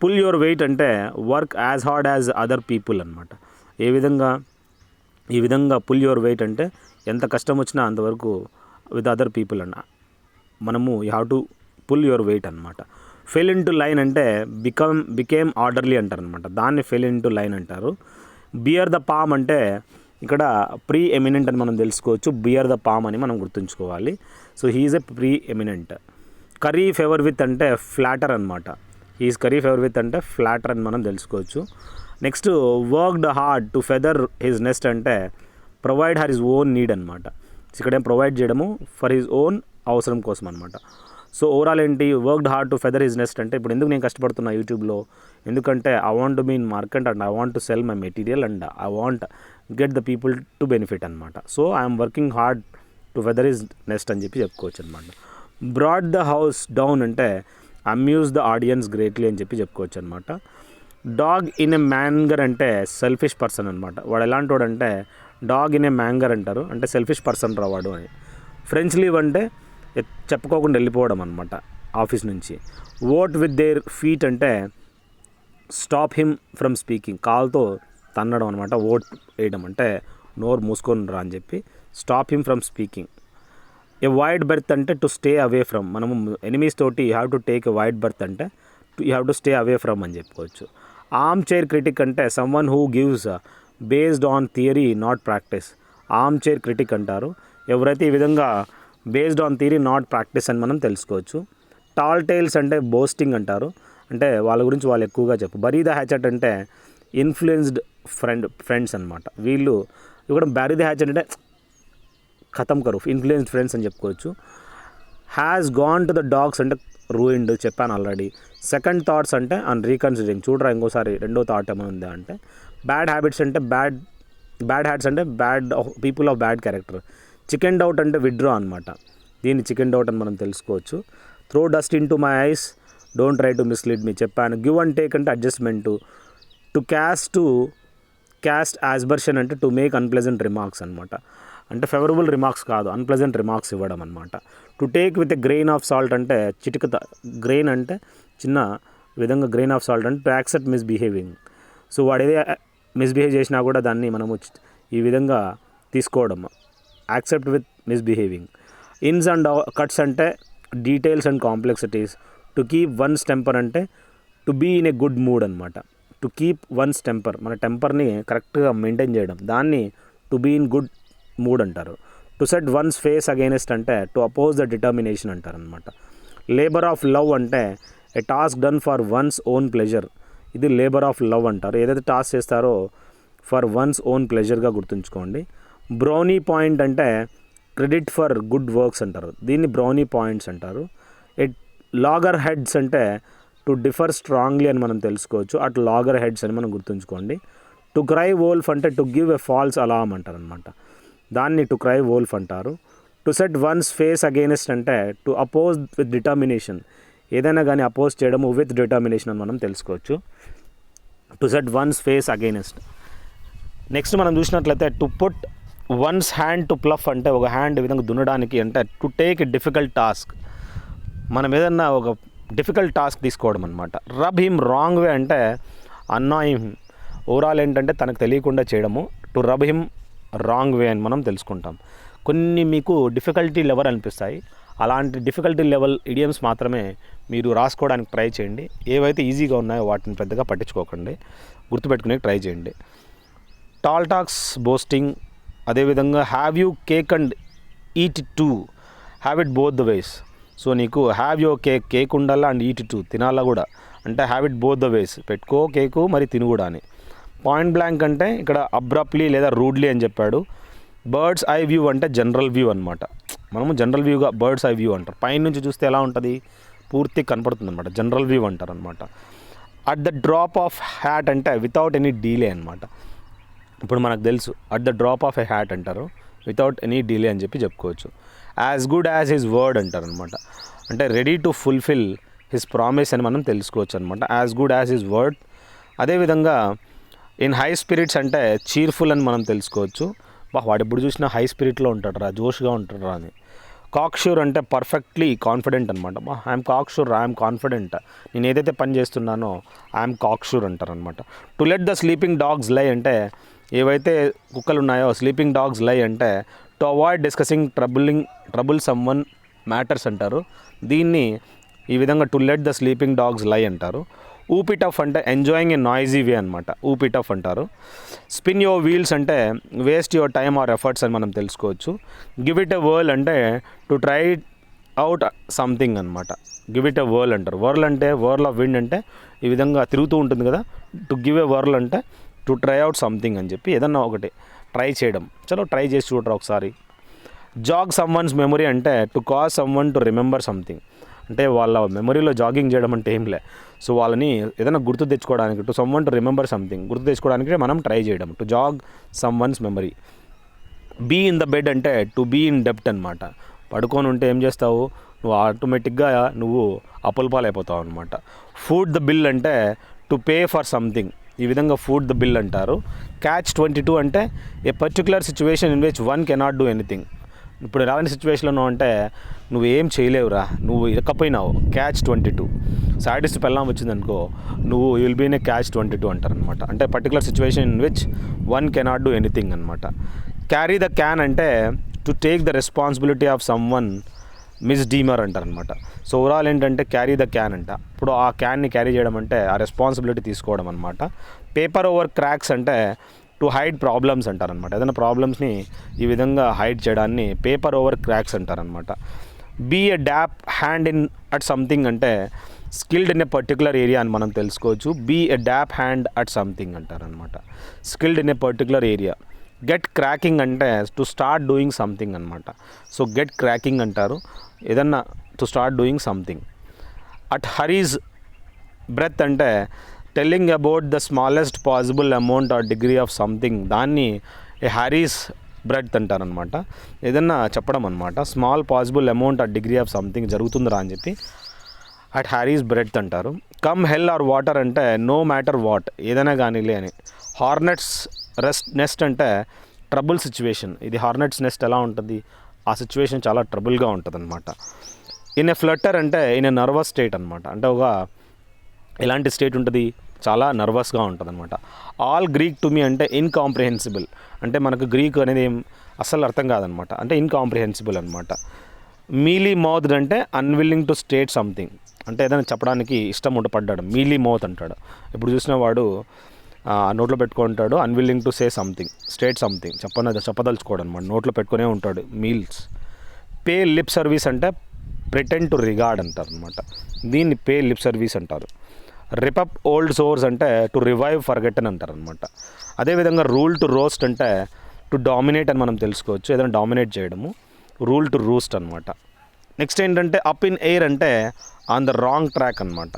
పుల్ యువర్ వెయిట్ అంటే work as hard as other people అనమాట. ఈ విధంగా పుల్ యువర్ వెయిట్ అంటే ఎంత కష్టం వచ్చినా అంతవరకు విత్ అదర్ పీపుల్ అన్న మనము you have to pull your weight అనమాట. ఫెల్ ఇన్ టు లైన్ అంటే బికేమ్ ఆర్డర్లీ అంటారు అనమాట. దాన్ని ఫెల్ ఇన్ టు లైన్ అంటారు. బియర్ ద పామ్ అంటే ఇక్కడ ప్రీ ఎమినెంట్ అని మనం తెలుసుకోవచ్చు. బియర్ ద పామ్ అని మనం గుర్తుంచుకోవాలి. So he's a preeminent. Curry favour with అంటే ఫ్లాటర్ అనమాట. హీఈస్ కర్రీ ఫేవర్ విత్ అంటే ఫ్లాటర్ అని మనం తెలుసుకోవచ్చు. Next worked hard to feather his nest అంటే provide her his own need అనమాట. ఇక్కడేం ప్రొవైడ్ చేయడము ఫర్ హిజ్ ఓన్ అవసరం కోసం అనమాట. సో ఓవరాల్ ఏంటి, worked hard to feather his nest అంటే ఇప్పుడు ఎందుకు నేను కష్టపడుతున్నా యూట్యూబ్లో, ఎందుకంటే I want to be in market and I want to sell my material and I want get the people to benefit అనమాట. So I'm working hard to feather his nest అని చెప్పి చెప్పుకోవచ్చు అనమాట. బ్రాడ్ ద హౌస్ డౌన్ అంటే amuse the audience greatly అని చెప్పి చెప్పుకోవచ్చు అనమాట. డాగ్ ఇన్ ఏ మ్యాంగర్ అంటే సెల్ఫిష్ పర్సన్ అనమాట. వాడు ఎలాంటి వాడు అంటే డాగ్ ఇన్ ఏ మ్యాంగర్ అంటారు, అంటే సెల్ఫిష్ పర్సన్ రావాడు అని. ఫ్రెంచ్ లీవ్ అంటే చెప్పుకోకుండా వెళ్ళిపోవడం అనమాట ఆఫీస్ నుంచి. ఓట్ విత్ దేర్ ఫీట్ అంటే స్టాప్ హిమ్ ఫ్రమ్ స్పీకింగ్, కాల్తో తన్నడం అనమాట. ఓట్ వేయడం అంటే నోరు మూసుకొని రా అని చెప్పి stop him from speaking. A wide berth అంటే టు స్టే అవే ఫ్రమ్, మనము ఎనిమీస్ తోటి you have to take a wide berth అంటే you have to stay away from అని చెప్పుకోవచ్చు. ఆర్మ్ చైర్ క్రిటిక్ అంటే someone who gives based on theory not practice. Armchair critic అంటారు ఎవరైతే ఈ విధంగా based on theory not practice అని మనం తెలుసుకోవచ్చు. టాల్ టైల్స్ అంటే బోస్టింగ్ అంటారు, అంటే వాళ్ళ గురించి వాళ్ళు ఎక్కువగా చెప్పు. బరీ ద హ్యాచెట్ అంటే ఇన్ఫ్లుయెన్స్డ్ ఫ్రెండ్స్ అనమాట. వీళ్ళు ఇక్కడ బ్యారీ ద హ్యాచెట్ అంటే ఖతం కరు, ఇన్ఫ్లుయెన్స్డ్ ఫ్రెండ్స్ అని చెప్పుకోవచ్చు. Has gone to the dogs అంటే రూయిన్డ్ చెప్పాను ఆల్రెడీ. సెకండ్ థాట్స్ అంటే ఆన్ రీకన్సిడరింగ్, చూడరా ఇంకోసారి రెండో థాట్ ఏమైనా ఉందా అంటే. బ్యాడ్ హ్యాబిట్స్ అంటే బ్యాడ్ హ్యాట్స్ అంటే bad people of bad character. Chicken out అంటే విత్డ్రా అనమాట. దీన్ని చికెన్ డౌట్ అని మనం తెలుసుకోవచ్చు. Throw dust into my eyes don't try to mislead me చెప్పాను. గివ్ అండ్ టేక్ అంటే అడ్జస్ట్మెంటు. టు క్యాస్ట్ యాస్బర్షన్ అంటే టు మేక్ అన్ప్లెజెంట్ రిమార్క్స్ అనమాట. అంటే ఫేవరబుల్ రిమార్క్స్ కాదు, అన్ప్లెజెంట్ రిమార్క్స్ ఇవ్వడం అనమాట. To take with a grain of salt అంటే చిటికత, grain అంటే చిన్న విధంగా గ్రెయిన్ ఆఫ్ సాల్ట్ అంటే టు యాక్సెప్ట్ మిస్బిహేవింగ్. సో వాడు ఏదో మిస్బిహేవ్ చేసినా కూడా దాన్ని మనము ఈ విధంగా తీసుకోవడం, accept with misbehaving. Ins and cuts అంటే details and complexities. To keep one's temper అంటే to be in a good mood అనమాట. టు కీప్ వన్స్ టెంపర్, మన టెంపర్ని కరెక్ట్గా మెయింటైన్ చేయడం, దాన్ని to be in good mood అంటారు. To set one's face against అంటే టు అపోజ్ ద డిటర్మినేషన్ అంటారు అనమాట. లేబర్ ఆఫ్ లవ్ అంటే a task done for one's own pleasure, ఇది లేబర్ ఆఫ్ లవ్ అంటారు. ఏదైతే టాస్క్ చేస్తారో ఫర్ వన్స్ ఓన్ ప్లెజర్గా గుర్తుంచుకోండి. బ్రౌనీ పాయింట్ అంటే క్రెడిట్ ఫర్ గుడ్ వర్క్స్ అంటారు, దీన్ని బ్రౌనీ పాయింట్స్ అంటారు. లాగర్ హెడ్స్ అంటే టు టు డిఫర్ స్ట్రాంగ్లీ అని మనం తెలుసుకోవచ్చు. అట్ లాగర్ హెడ్స్ అని మనం గుర్తుంచుకోండి. టు క్రై వోల్ఫ్ అంటే to give a false Alam అంటారు అనమాట. దాన్ని టు క్రై వోల్ఫ్ అంటారు. To set one's face against అంటే టు అపోజ్ విత్ డిటర్మినేషన్, ఏదైనా కానీ అపోజ్ చేయడము విత్ డిటర్మినేషన్ అని మనం తెలుసుకోవచ్చు. To set one's face against. Next మనం చూసినట్లయితే to put one's hand to plough అంటే ఒక హ్యాండ్ ఈ విధంగా దున్నడానికి, అంటే to take a difficult task, మనం ఏదన్నా ఒక డిఫికల్ట్ టాస్క్ తీసుకోవడం అనమాట. రబ్ హిమ్ రాంగ్ వే అంటే అన్నాయ్ హిమ్, ఓవరాల్ ఏంటంటే తనకు తెలియకుండా చేయడము. టు రబ్ హిమ్ రాంగ్ వే అని మనం తెలుసుకుంటాం. కొన్ని మీకు డిఫికల్టీ లెవెల్ అనిపిస్తాయి, అలాంటి డిఫికల్టీ లెవెల్ ఇడియమ్స్ మాత్రమే మీరు రాసుకోవడానికి ట్రై చేయండి. ఏవైతే ఈజీగా ఉన్నాయో వాటిని పెద్దగా పట్టించుకోకండి, గుర్తుపెట్టుకునే ట్రై చేయండి. టాల్ టాక్స్ బోస్టింగ్, అదేవిధంగా have you cake and eat two, have it both the ways. So నీకు హ్యావ్ యూ కేక్ ఉండాలా అండ్ ఈట్ టూ, తినాలా కూడా, అంటే have it both the ways, పెట్టుకో కేకు మరి తిను కూడా అని. పాయింట్ బ్లాంక్ అంటే ఇక్కడ అబ్రప్ట్లీ లేదా రూడ్లీ అని చెప్పాడు. బర్డ్స్ ఐ వ్యూ అంటే జనరల్ వ్యూ అనమాట. మనము జనరల్ వ్యూగా బర్డ్స్ ఐ వ్యూ అంటారు. పైన నుంచి చూస్తే ఎలా ఉంటుంది, పూర్తి కనపడుతుంది అనమాట, జనరల్ వ్యూ అంటారు అనమాట. At the drop of hat అంటే వితౌట్ ఎనీ డీలే అనమాట. ఇప్పుడు మనకు తెలుసు at the drop of a hat అంటారు, వితౌట్ ఎనీ డీలే అని చెప్పి చెప్పుకోవచ్చు. As good as his word అంటారు అనమాట, అంటే ready to fulfil his promise అని మనం తెలుసుకోవచ్చు అనమాట. As good as his word. అదేవిధంగా ఇన్ హై స్పిరిట్స్ అంటే చీర్ఫుల్ అని మనం తెలుసుకోవచ్చు. వాడు ఎప్పుడు చూసినా హై స్పిరిట్లో ఉంటాడు రా, జోష్గా ఉంటాడు రా అని. కాక్ష్యూర్ అంటే పర్ఫెక్ట్లీ కాన్ఫిడెంట్ అనమాట. ఐఎమ్ కాక్ష్యూర్, ఐఎమ్ కాన్ఫిడెంట్, నేను ఏదైతే పని చేస్తున్నానో ఐఎమ్ కాక్ష్యూర్ అంటారు అనమాట. To let the sleeping dogs లై అంటే ఏవైతే కుక్కలు ఉన్నాయో స్లీపింగ్ డాగ్స్ లై అంటే to avoid discussing trouble some one matters అంటారు. దీన్ని ఈ విధంగా to let the sleeping dogs లై అంటారు. ఊప్ ఇట్ ఆఫ్ అంటే ఎంజాయింగ్ ఏ నాయిజీ వే అనమాట, ఊప్ ఇట్ ఆఫ్ అంటారు. స్పిన్ యువర్ వీల్స్ అంటే waste your time our efforts అని మనం తెలుసుకోవచ్చు. గివ్ ఇట్ ఎ వర్ల్ అంటే టు ట్రై అవుట్ సంథింగ్ అనమాట. గివ్ ఇట్ ఎ వర్ల్ అంటారు. వర్ల్ అంటే వర్ల్ ఆఫ్ విండ్ అంటే ఈ విధంగా తిరుగుతూ ఉంటుంది కదా. టు గివ్ ఎ వర్ల్ అంటే టు ట్రై అవుట్ సంథింగ్ అని చెప్పి ఏదన్నా ఒకటి ట్రై చేయడం. చలో ట్రై చేసి చూడరా ఒకసారి. జాగ్ సమ్ వన్స్ మెమరీ అంటే to cause some one to remember something, అంటే వాళ్ళ మెమరీలో జాగింగ్ చేయడం అంటే ఏం లే. సో వాళ్ళని ఏదైనా గుర్తు తెచ్చుకోవడానికి, to someone to remember something, గుర్తు తెచ్చుకోవడానికి మనం ట్రై చేయడం. To jog someone's memory. Be in the bed అంటే టు బీ ఇన్ డెప్ట్ అనమాట. పడుకొని ఉంటే ఏం చేస్తావు, నువ్వు ఆటోమేటిక్గా నువ్వు అప్పుల పాలైపోతావు అనమాట. ఫుడ్ ద బిల్ అంటే టు పే ఫర్ సంథింగ్, ఈ విధంగా ఫుడ్ ద బిల్ అంటారు. క్యాచ్ 22 అంటే a particular situation in which one cannot do anything. ఇప్పుడు ఎలాంటి సిచ్యువేషన్లో అంటే నువ్వు ఏం చేయలేవురా, నువ్వు ఇరకపోయినావు, క్యాచ్ 22. సాడిస్ట్ పెళ్ళాం వచ్చిందనుకో, నువ్వు will be in a catch 22 అంటారనమాట. అంటే particular situation in which one cannot do anything అనమాట. క్యారీ ద క్యాన్ అంటే to take the responsibility of someone misdemeanour అంటారనమాట. సో ఓవరాల్ ఏంటంటే క్యారీ ద క్యాన్ అంట. ఇప్పుడు ఆ క్యాన్ని క్యారీ చేయడం అంటే ఆ రెస్పాన్సిబిలిటీ తీసుకోవడం అనమాట. పేపర్ ఓవర్ క్రాక్స్ అంటే టు హైడ్ ప్రాబ్లమ్స్ అంటారనమాట. ఏదైనా ప్రాబ్లమ్స్ని ఈ విధంగా హైడ్ చేయడాన్ని పేపర్ ఓవర్ క్రాక్స్ అంటారనమాట. Be a dab hand in at something అంటే skilled in a particular area అని మనం తెలుసుకోవచ్చు. Be a dab hand at something అంటారనమాట, skilled in a particular area. Get cracking అంటే టు స్టార్ట్ డూయింగ్ సంథింగ్ అనమాట. So get cracking అంటారు, ఏదన్నా to start doing something. At hair's breath అంటే telling about the smallest possible amount or degree of something, దాన్ని a hair's breadth అంటారనమాట. ఏదన్నా చెప్పడం అనమాట, small possible amount or degree of something జరుగుతుందిరా అని చెప్పి అట్ హ్యారీస్ బ్రెత్ అంటారు. కమ్ హెల్ ఆర్ వాటర్ అంటే నో మ్యాటర్ వాట్, ఏదైనా కానీలే అని. హార్నెట్స్ నెస్ట్ అంటే ట్రబుల్ సిచ్యువేషన్. ఇది హార్నెట్స్ నెస్ట్ ఎలా ఉంటుంది, ఆ సిచ్యువేషన్ చాలా ట్రబుల్గా ఉంటుంది అనమాట. ఇన్ ఏ ఫ్లటర్ అంటే ఇన్ ఏ నర్వస్ స్టేట్ అనమాట. అంటే ఒక ఎలాంటి స్టేట్ ఉంటుంది, చాలా నర్వస్గా ఉంటుంది అనమాట. ఆల్ గ్రీక్ టు మీ అంటే ఇన్కాంప్రిహెన్సిబుల్, అంటే మనకు గ్రీక్ అనేది ఏం అస్సలు అర్థం కాదనమాట, అంటే ఇన్కాంప్రిహెన్సిబుల్ అనమాట. మీలీ మౌత్ అంటే అన్విల్లింగ్ టు స్టేట్ సంథింగ్, అంటే ఏదైనా చెప్పడానికి ఇష్టం ఉండపడ్డాడు, మీలీ మౌత్ అంటాడు. ఇప్పుడు చూసిన వాడు నోట్లో పెట్టుకుంటాడు, unwilling to say something, state something, చెప్పదలుచుకోవడం అనమాట, నోట్లో పెట్టుకునే ఉంటాడు. మీల్స్. పే లిప్ సర్వీస్ అంటే ప్రిటెండ్ టు రిగార్డ్ అంటారు అనమాట, దీన్ని పే లిప్ సర్వీస్ అంటారు. రిపప్ ఓల్డ్ సోర్స్ అంటే టు రివైవ్ ఫర్గెటన్ అంటారు అనమాట. అదేవిధంగా రూల్ టు రోస్ట్ అంటే టు డామినేట్ అని మనం తెలుసుకోవచ్చు, ఏదైనా డామినేట్ చేయడము, రూల్ టు రూస్ట్ అనమాట. నెక్స్ట్ ఏంటంటే అప్ ఇన్ ఎయిర్ అంటే ఆన్ ద రాంగ్ ట్రాక్ అనమాట.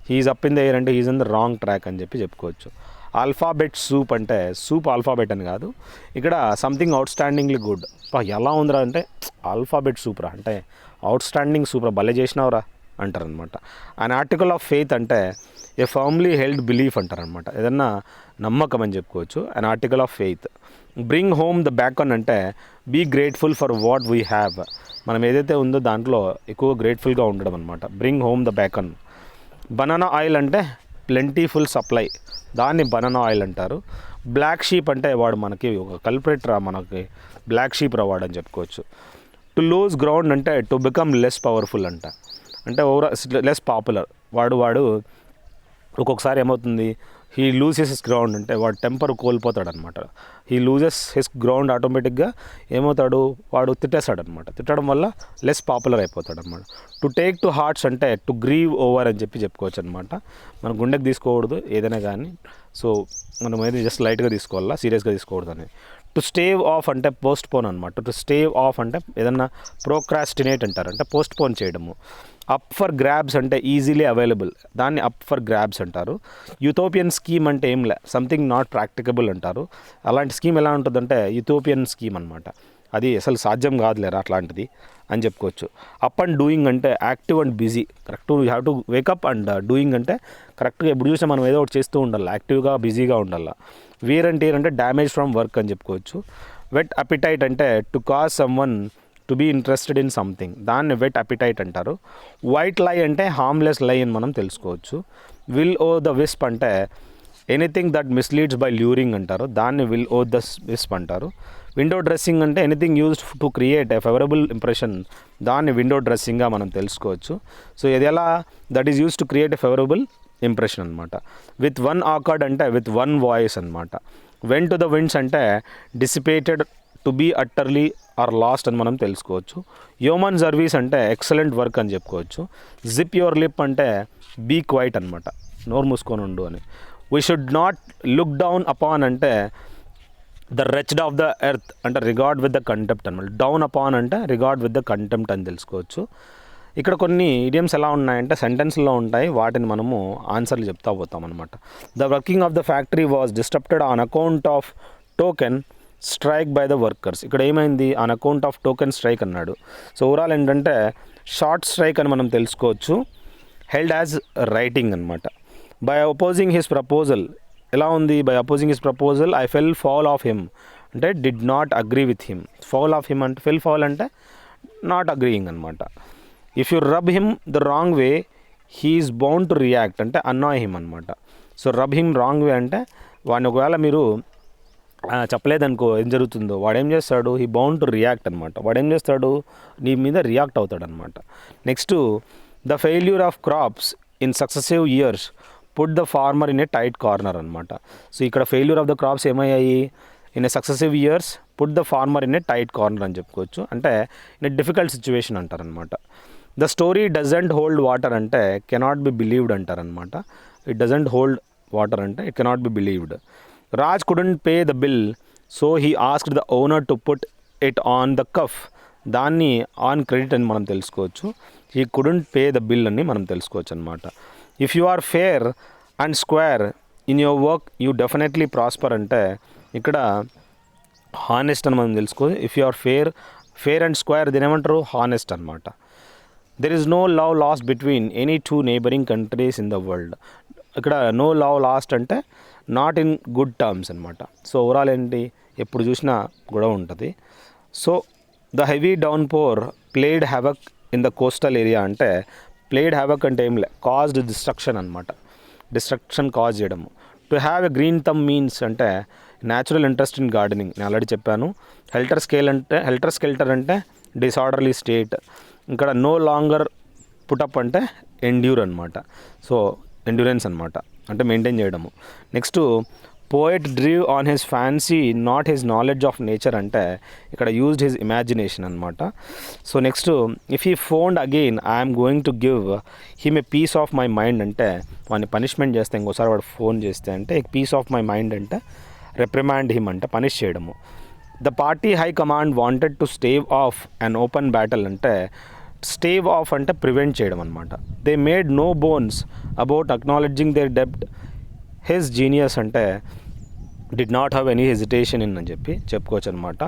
He is up in the air అంటే he's in the wrong track అని చెప్పి చెప్పుకోవచ్చు. ఆల్ఫాబెట్ సూప్ అంటే సూప్ ఆల్ఫాబెట్ అని కాదు, ఇక్కడ సంథింగ్ అవుట్ స్టాండింగ్లీ గుడ్. ఎలా ఉందిరా అంటే ఆల్ఫాబెట్ సూప్రా అంటే అవుట్ స్టాండింగ్ సూప్రా, భలే చేసినావురా అంటారనమాట. అన్ ఆర్టికల్ ఆఫ్ ఫెయిత్ అంటే ఏ ఫర్మ్లీ హెల్డ్ బిలీఫ్ అంటారనమాట, ఏదన్నా నమ్మకం అని చెప్పుకోవచ్చు. An article of faith. Bring home the bacon అంటే be grateful for what we have, మనం ఏదైతే ఉందో దాంట్లో ఎక్కువ గ్రేట్ఫుల్గా ఉండడం అనమాట. Bring home the bacon. Banana oil అంటే ప్లెంటీఫుల్ సప్లై, దాన్ని బనానా ఆయిల్ అంటారు. బ్లాక్ షీప్ అంటే వాడు మనకి ఒక కల్పరేట్ రా, మనకి బ్లాక్ షీప్ రా వాడు అని చెప్పుకోవచ్చు. టు లూజ్ గ్రౌండ్ అంటే టు బికమ్ లెస్ పవర్ఫుల్ అంట, అంటే లెస్ పాపులర్. వాడు ఒక్కొక్కసారి ఏమవుతుంది, హీ లూజెస్ హిస్ గ్రౌండ్ అంటే వాడు టెంపర్ కోల్పోతాడు అనమాట. హీ లూజెస్ హిస్ గ్రౌండ్, ఆటోమేటిక్గా ఏమవుతాడు, వాడు తిట్టేస్తాడనమాట. తిట్టడం వల్ల లెస్ పాపులర్ అయిపోతాడు అనమాట. టు టేక్ టు హార్ట్స్ అంటే టు గ్రీవ్ ఓవర్ అని చెప్పుకోవచ్చు అనమాట. మన గుండెకి తీసుకోకూడదు ఏదైనా కానీ, సో మనం ఏది జస్ట్ లైట్గా తీసుకోవాలా, సీరియస్గా తీసుకోకూడదు అని. టు స్టేవ్ ఆఫ్ అంటే పోస్ట్ పోన్ అనమాట. టు స్టేవ్ ఆఫ్ అంటే ఏదన్నా ప్రోక్రాస్టినేట్ అంటారు, అంటే పోస్ట్ పోన్ చేయడము. అప్ ఫర్ గ్రాబ్స్ అంటే ఈజీలీ అవైలబుల్, దాన్ని అప్ ఫర్ గ్రాబ్స్ అంటారు. యూటోపియన్ స్కీమ్ అంటే ఏం లే, సంథింగ్ నాట్ ప్రాక్టికబుల్ అంటారు. అలాంటి స్కీమ్ ఎలా ఉంటుందంటే యూటోపియన్ స్కీమ్ అనమాట, అది అసలు సాధ్యం కాదులేరా అట్లాంటిది అని చెప్పుకోవచ్చు. అప్ అండ్ డూయింగ్ అంటే active and busy, correct. You have to wake up and doing అంటే కరెక్ట్గా ఎప్పుడు చూసినా మనం ఏదో ఒకటి చేస్తూ ఉండాలి, యాక్టివ్గా బిజీగా ఉండాలి. వేర్ అండ్ టేర్ అంటే డ్యామేజ్ ఫ్రమ్ వర్క్ అని చెప్పుకోవచ్చు. వెట్ అపిటైట్ అంటే to cause someone to be interested in something, దాన్ని వెట్ అపిటైట్ అంటారు. వైట్ లై అంటే హార్మ్లెస్ లై అని మనం తెలుసుకోవచ్చు. విల్ ఓ ద విస్ప్ అంటే anything that misleads by luring అంటారు, దాన్ని విల్ ఓ ద విస్ప్ అంటారు. విండో డ్రెస్సింగ్ అంటే anything used to create a favourable impression, దాన్ని విండో డ్రెస్సింగ్గా మనం తెలుసుకోవచ్చు. సో ఇది ఎలా, that is use to create a favourable impression అనమాట. విత్ వన్ ఆకర్డ్ అంటే విత్ వన్ వాయిస్ అనమాట. వెన్ టు ద విండ్స్ అంటే dissipated, to be utterly or lost అని మనం తెలుసుకోవచ్చు. హ్యూమన్ సర్వీస్ అంటే ఎక్సలెంట్ వర్క్ అని చెప్పుకోవచ్చు. జిప్ యువర్ లిప్ అంటే బీ క్వైట్ అనమాట, నోరు మూసుకొని ఉండు అని. We should not look down upon అంటే the wretched of the earth అంటే రిగార్డ్ విత్ ద కంటెంప్ట్ అనమాట. డౌన్ అపాన్ అంటే రిగార్డ్ విత్ ద కంటెంప్ట్ అని తెలుసుకోవచ్చు. ఇక్కడ కొన్ని ఇడియమ్స్ ఎలా ఉన్నాయంటే సెంటెన్స్లో ఉంటాయి, వాటిని మనము ఆన్సర్లు చెప్తా పోతాం అనమాట. The working of the factory was disturbed on account of token strike by the workers. ఇక్కడ ఏమైంది, on account of token strike అన్నాడు. సో ఓవరాల్ ఏంటంటే షార్ట్ స్ట్రైక్ అని మనం తెలుసుకోవచ్చు. హెల్డ్ యాజ్ రైటింగ్ అనమాట. బై అపోజింగ్ హిస్ ప్రపోజల్ ఎలా ఉంది, by opposing his proposal I fell fall of him అంటే did not agree with him. Fall of him అంటే ఫెల్ ఫాల్ అంటే నాట్ అగ్రీయింగ్ అనమాట. If you rub him the wrong way he's bound to react అంటే annoy him అనమాట. So rub him wrong way అంటే వాడిని ఒకవేళ మీరు చెప్పలేదనుకో ఏం జరుగుతుందో, వాడు ఏం చేస్తాడు, హీ బౌండ్ టు రియాక్ట్ అనమాట. వాడు ఏం చేస్తాడు, నీ మీద రియాక్ట్ అవుతాడు అనమాట. Next the failure of crops in successive years put the farmer in a tight corner అనమాట. సో ఇక్కడ ఫెయిల్యూర్ ఆఫ్ ద క్రాప్స్ ఏమయ్యాయి, in a successive years put the farmer in a tight corner అని చెప్పుకోవచ్చు, అంటే in a difficult situation అంటారనమాట. The story doesn't hold water అంటే cannot be believed అంటారనమాట. It doesn't hold water అంటే it cannot be believed. Raj couldn't pay the bill so he asked the owner to put it on the cuff, దాన్ని on credit అని మనం తెలుసుకోవచ్చు. He couldn't pay the bill అని మనం తెలుసుకోవచ్చు అనమాట. If you are fair and square in your work you definitely prosper అంటే ఇక్కడ హానెస్ట్ అని మనం తెలుసుకోవచ్చు. If you are fair and square దీని ఏమంటారు, హానెస్ట్ అనమాట. There is no love lost between any two neighbouring countries in the world. ఇక్కడ no love last అంటే నాట్ ఇన్ గుడ్ టర్మ్స్ అనమాట. సో ఓవరాల్ ఏంటి, ఎప్పుడు చూసినా గొడవ ఉంటుంది. So the heavy downpour played havoc in the coastal area అంటే played havoc అంటే ఏం లే, కాజ్డ్ డిస్ట్రక్షన్ అనమాట. డిస్ట్రక్షన్ కాజ్ చేయడము. To have a green thumb means అంటే న్యాచురల్ ఇంట్రెస్ట్ ఇన్ గార్డెనింగ్, నేను ఆల్రెడీ చెప్పాను. హెల్టర్ స్కెల్టర్ అంటే డిసార్డర్లీ స్టేట్. ఇక్కడ నో లాంగర్ పుటప్ అంటే ఎండ్యూర్ అనమాట. సో ఎండ్యూరెన్స్ అనమాట, అంటే మెయింటైన్ చేయడము. Next poet drew on his fancy not his knowledge of nature అంటే ఇక్కడ యూజ్డ్ హిస్ ఇమాజినేషన్ అనమాట. So next if he phoned again I'm going to give him a piece of my mind అంటే వాడిని punishment చేస్తే, ఇంకోసారి వాడు phone చేస్తే అంటే పీస్ ఆఫ్ మై మైండ్ అంటే రెప్రిమాండ్ హిమ్ అంటే పనిష్ చేయడము. The party high command wanted to stave off an open battle అంటే స్టేవ్ ఆఫ్ అంటే ప్రివెంట్ చేయడం అనమాట. They made no bones about acknowledging their డెప్ట్. హిస్ జీనియస్ అంటే did not have any hesitation in అని చెప్పి చెప్పుకోవచ్చు అనమాట.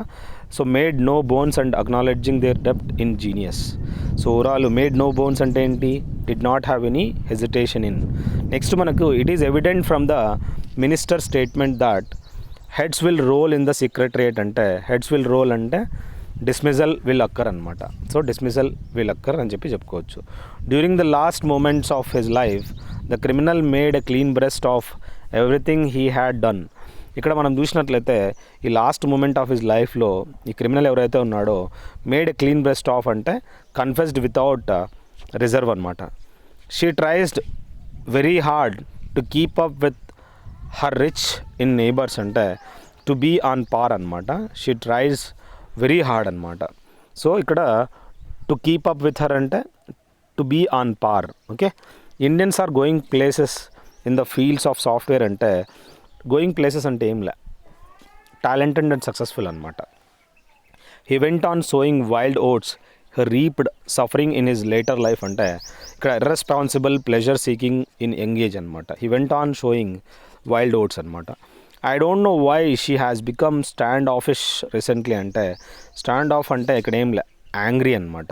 So made no bones and acknowledging their డెప్ట్ in genius. So overall made no bones అంటే ఏంటి, did not have any hesitation in. Next మనకు it is evident from the minister statement that heads will roll in the secretariat అంటే heads will roll అంటే dismissal will అక్కర్ అనమాట. So డిస్మిజల్ will అక్కర్ అని చెప్పి చెప్పుకోవచ్చు. During the last moments of his life the criminal made a clean breast of everything he had done. ఇక్కడ మనం చూసినట్లయితే ఈ లాస్ట్ మూమెంట్ ఆఫ్ హిజ్ లైఫ్లో ఈ క్రిమినల్ ఎవరైతే ఉన్నాడో made a clean breast of అంటే కన్ఫెస్డ్ వితౌట్ రిజర్వ్ అనమాట. She tried very hard to keep up with her rich in neighbours అంటే టు బీ ఆన్ పార్ అనమాట. షీ ట్రైస్ వెరీ హార్డ్ అనమాట. So ఇక్కడ to keep up with her అంటే to be on par. Okay, Indians are going places in the fields of software అంటే going places అంటే ఏంలే, talented and successful అనమాట. He went on sowing wild oats he reaped suffering in his later life అంటే ఇక్కడ irresponsible pleasure seeking in young age అనమాట. He went on showing wild oats అనమాట. I don't know why she has become stand offish recently అంటే stand off అంటే ఇక్కడ ఏంలే angry అనమాట.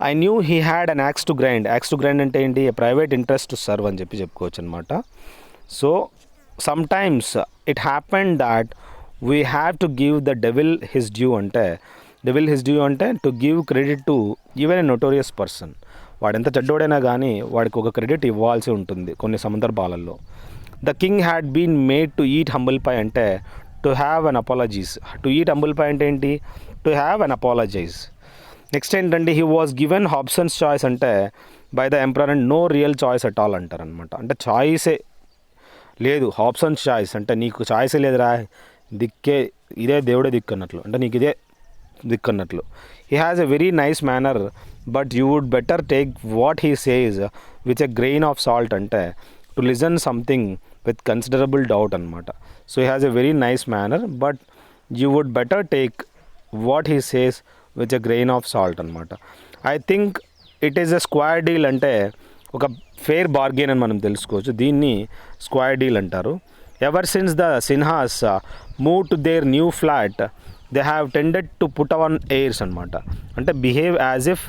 I knew he had an axe to grind. Axe to grind అంటే ఏంటి, private interest to serve అని చెప్పి చెప్పుకోవచ్చు అనమాట. So sometimes it happened that we have to give the devil his due అంటే డెవిల్ హిస్ డ్యూ అంటే to give credit to even a notorious person. వాడు ఎంత చెడ్డోడైనా కానీ వాడికి ఒక క్రెడిట్ ఇవ్వాల్సి ఉంటుంది కొన్ని సందర్భాలలో. The king had been made to eat humble pie అంటే to have an apologies. To eat humble pie అంటే ఏంటి, to have an apologise. Next ఏంటంటే he was given Hobson's choice అంటే by the emperor and no real choice at all అంటారు అనమాట. అంటే చాయిసే లేదు, హాబ్సన్స్ choice అంటే నీకు చాయిసే లేదురా, దిక్కే ఇదే దేవుడే దిక్కు అన్నట్లు, అంటే నీకు ఇదే దిక్కు అన్నట్లు. He has a very nice manner but you would better take what he says with a grain of salt అంటే to listen something with considerable doubt అనమాట. So he has a very nice manner but you would better take what he says with a grain of salt అనమాట. I think it is a square deal అంటే ఒక fair bargain అని మనం తెలుసుకోవచ్చు. దీన్ని square deal అంటారు. Ever since the Sinhas move to their new flat they have tended to put on airs అనమాట. అంటే behave as if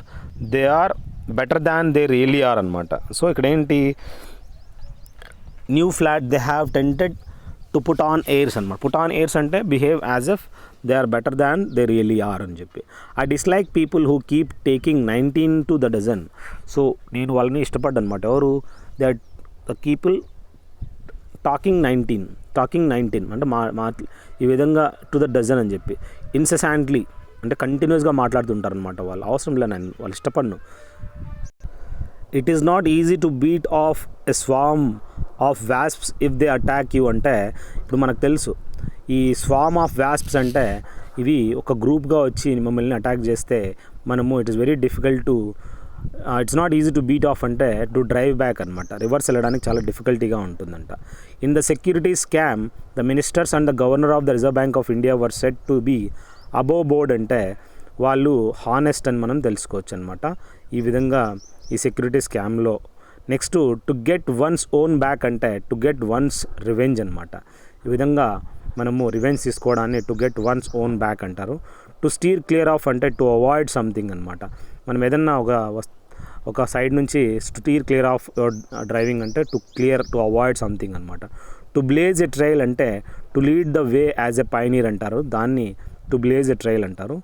they are better than they really are అనమాట. సో ఇక్కడ ఏంటి, new flat they have tended to put on airs అనమాట. Put on airs అంటే behave as if they are better than they really are అని చెప్పి. I dislike people who keep taking 19 to the dozen. సో నేను వాళ్ళని ఇష్టపడ్డా అనమాట. ఎవరు, they the people talking 19 అంటే ఈ విధంగా టు ద డజన్ అని చెప్పి ఇన్సెసాంట్లీ అంటే కంటిన్యూస్గా మాట్లాడుతుంటారు అనమాట. వాళ్ళు అవసరం లే, నేను వాళ్ళు ఇష్టపడను. It is not easy to beat off a swarm of wasps if they attack you అంటే ఇప్పుడు మనకు తెలుసు ఈ స్వామ్ ఆఫ్ వాస్ప్స్ అంటే ఇవి ఒక గ్రూప్గా వచ్చి మమ్మల్ని అటాక్ చేస్తే మనము it is very difficult to it's not easy to beat off అంటే టు డ్రైవ్ బ్యాక్ అనమాట. రివర్స్ వెళ్ళడానికి చాలా డిఫికల్టీగా ఉంటుందంట. In the security scam the ministers and the governor of the Reserve Bank of India were set to be above board అంటే వాళ్ళు honest అని మనం తెలుసుకోవచ్చు అనమాట. ఈ విధంగా ఈ సెక్యూరిటీ స్కామ్లో. Next to get once own back అంటే టు గెట్ వన్స్ రివెంజ్ అనమాట. ఈ విధంగా మనము రివెంజ్ తీసుకోవడాన్ని to get once own back అంటారు. టు స్టీర్ క్లియర్ ఆఫ్ అంటే టు అవాయిడ్ సంథింగ్ అనమాట. మనం ఏదన్నా ఒక సైడ్ నుంచి స్టీర్ క్లియర్ ఆఫ్ డ్రైవింగ్ అంటే టు అవాయిడ్ సంథింగ్ అనమాట. టు బ్లేజ్ ఎ ట్రైల్ అంటే to lead the way as a pioneer అంటారు. దాన్ని టు బ్లేజ్ ఎ ట్రైల్ అంటారు.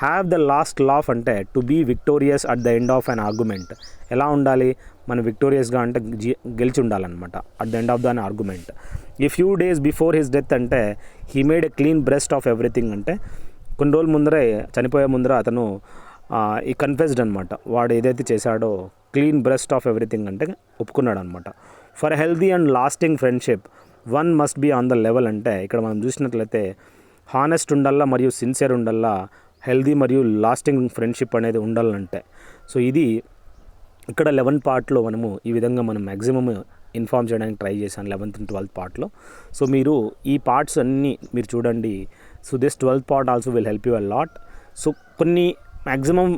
హ్యావ్ ద లాస్ట్ లాఫ్ అంటే to be victorious at the end of an argument. ఎలా ఉండాలి, మనం విక్టోరియస్గా అంటే గెలిచి ఉండాలన్నమాట at the end of than argument. ఈ few days before his death అంటే he made a clean breast of everything అంటే కొన్ని రోజుల ముందరే చనిపోయే ముందర అతను ఈ కన్ఫెస్డ్ అనమాట. వాడు ఏదైతే చేశాడో క్లీన్ బ్రెస్ట్ ఆఫ్ ఎవ్రీథింగ్ అంటే ఒప్పుకున్నాడు అనమాట. For healthy and lasting friendship one must be on the level అంటే ఇక్కడ మనం చూసినట్లయితే హానెస్ట్ ఉండాలా మరియు సిన్సియర్ ఉండాలా, హెల్దీ మరియు లాస్టింగ్ ఫ్రెండ్షిప్ అనేది ఉండాలంటే. సో ఇది ఇక్కడ 11th పార్ట్లో మనము ఈ విధంగా మనం మ్యాక్సిమం ఇన్ఫార్మ్ చేయడానికి ట్రై చేశాను 11th and 12th పార్ట్లో. సో మీరు ఈ పార్ట్స్ అన్నీ మీరు చూడండి. So this 12th part also will help you a lot. So కొన్ని మ్యాక్సిమం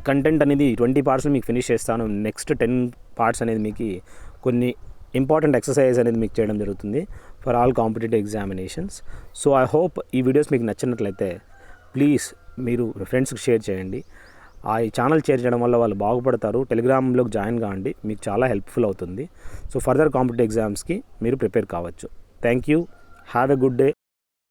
కంటెంట్ అనేది 20 పార్ట్స్ మీకు ఫినిష్ చేస్తాను. నెక్స్ట్ 10 పార్ట్స్ అనేది మీకు కొన్ని ఇంపార్టెంట్ ఎక్సర్సైజ్ అనేది మీకు చేయడం జరుగుతుంది for all competitive examinations. So I hope ఈ వీడియోస్ మీకు నచ్చినట్లయితే ప్లీజ్ మీరు ఫ్రెండ్స్కి షేర్ చేయండి. ఈ ఛానల్ షేర్ చేయడం వల్ల వాళ్ళు బాగుపడతారు. టెలిగ్రామ్లోకి జాయిన్ కావండి, మీకు చాలా హెల్ప్ఫుల్ అవుతుంది. సో ఫర్దర్ కాంపిటేటివ్ ఎగ్జామ్స్కి మీరు ప్రిపేర్ కావచ్చు. Thank you. Have a good day.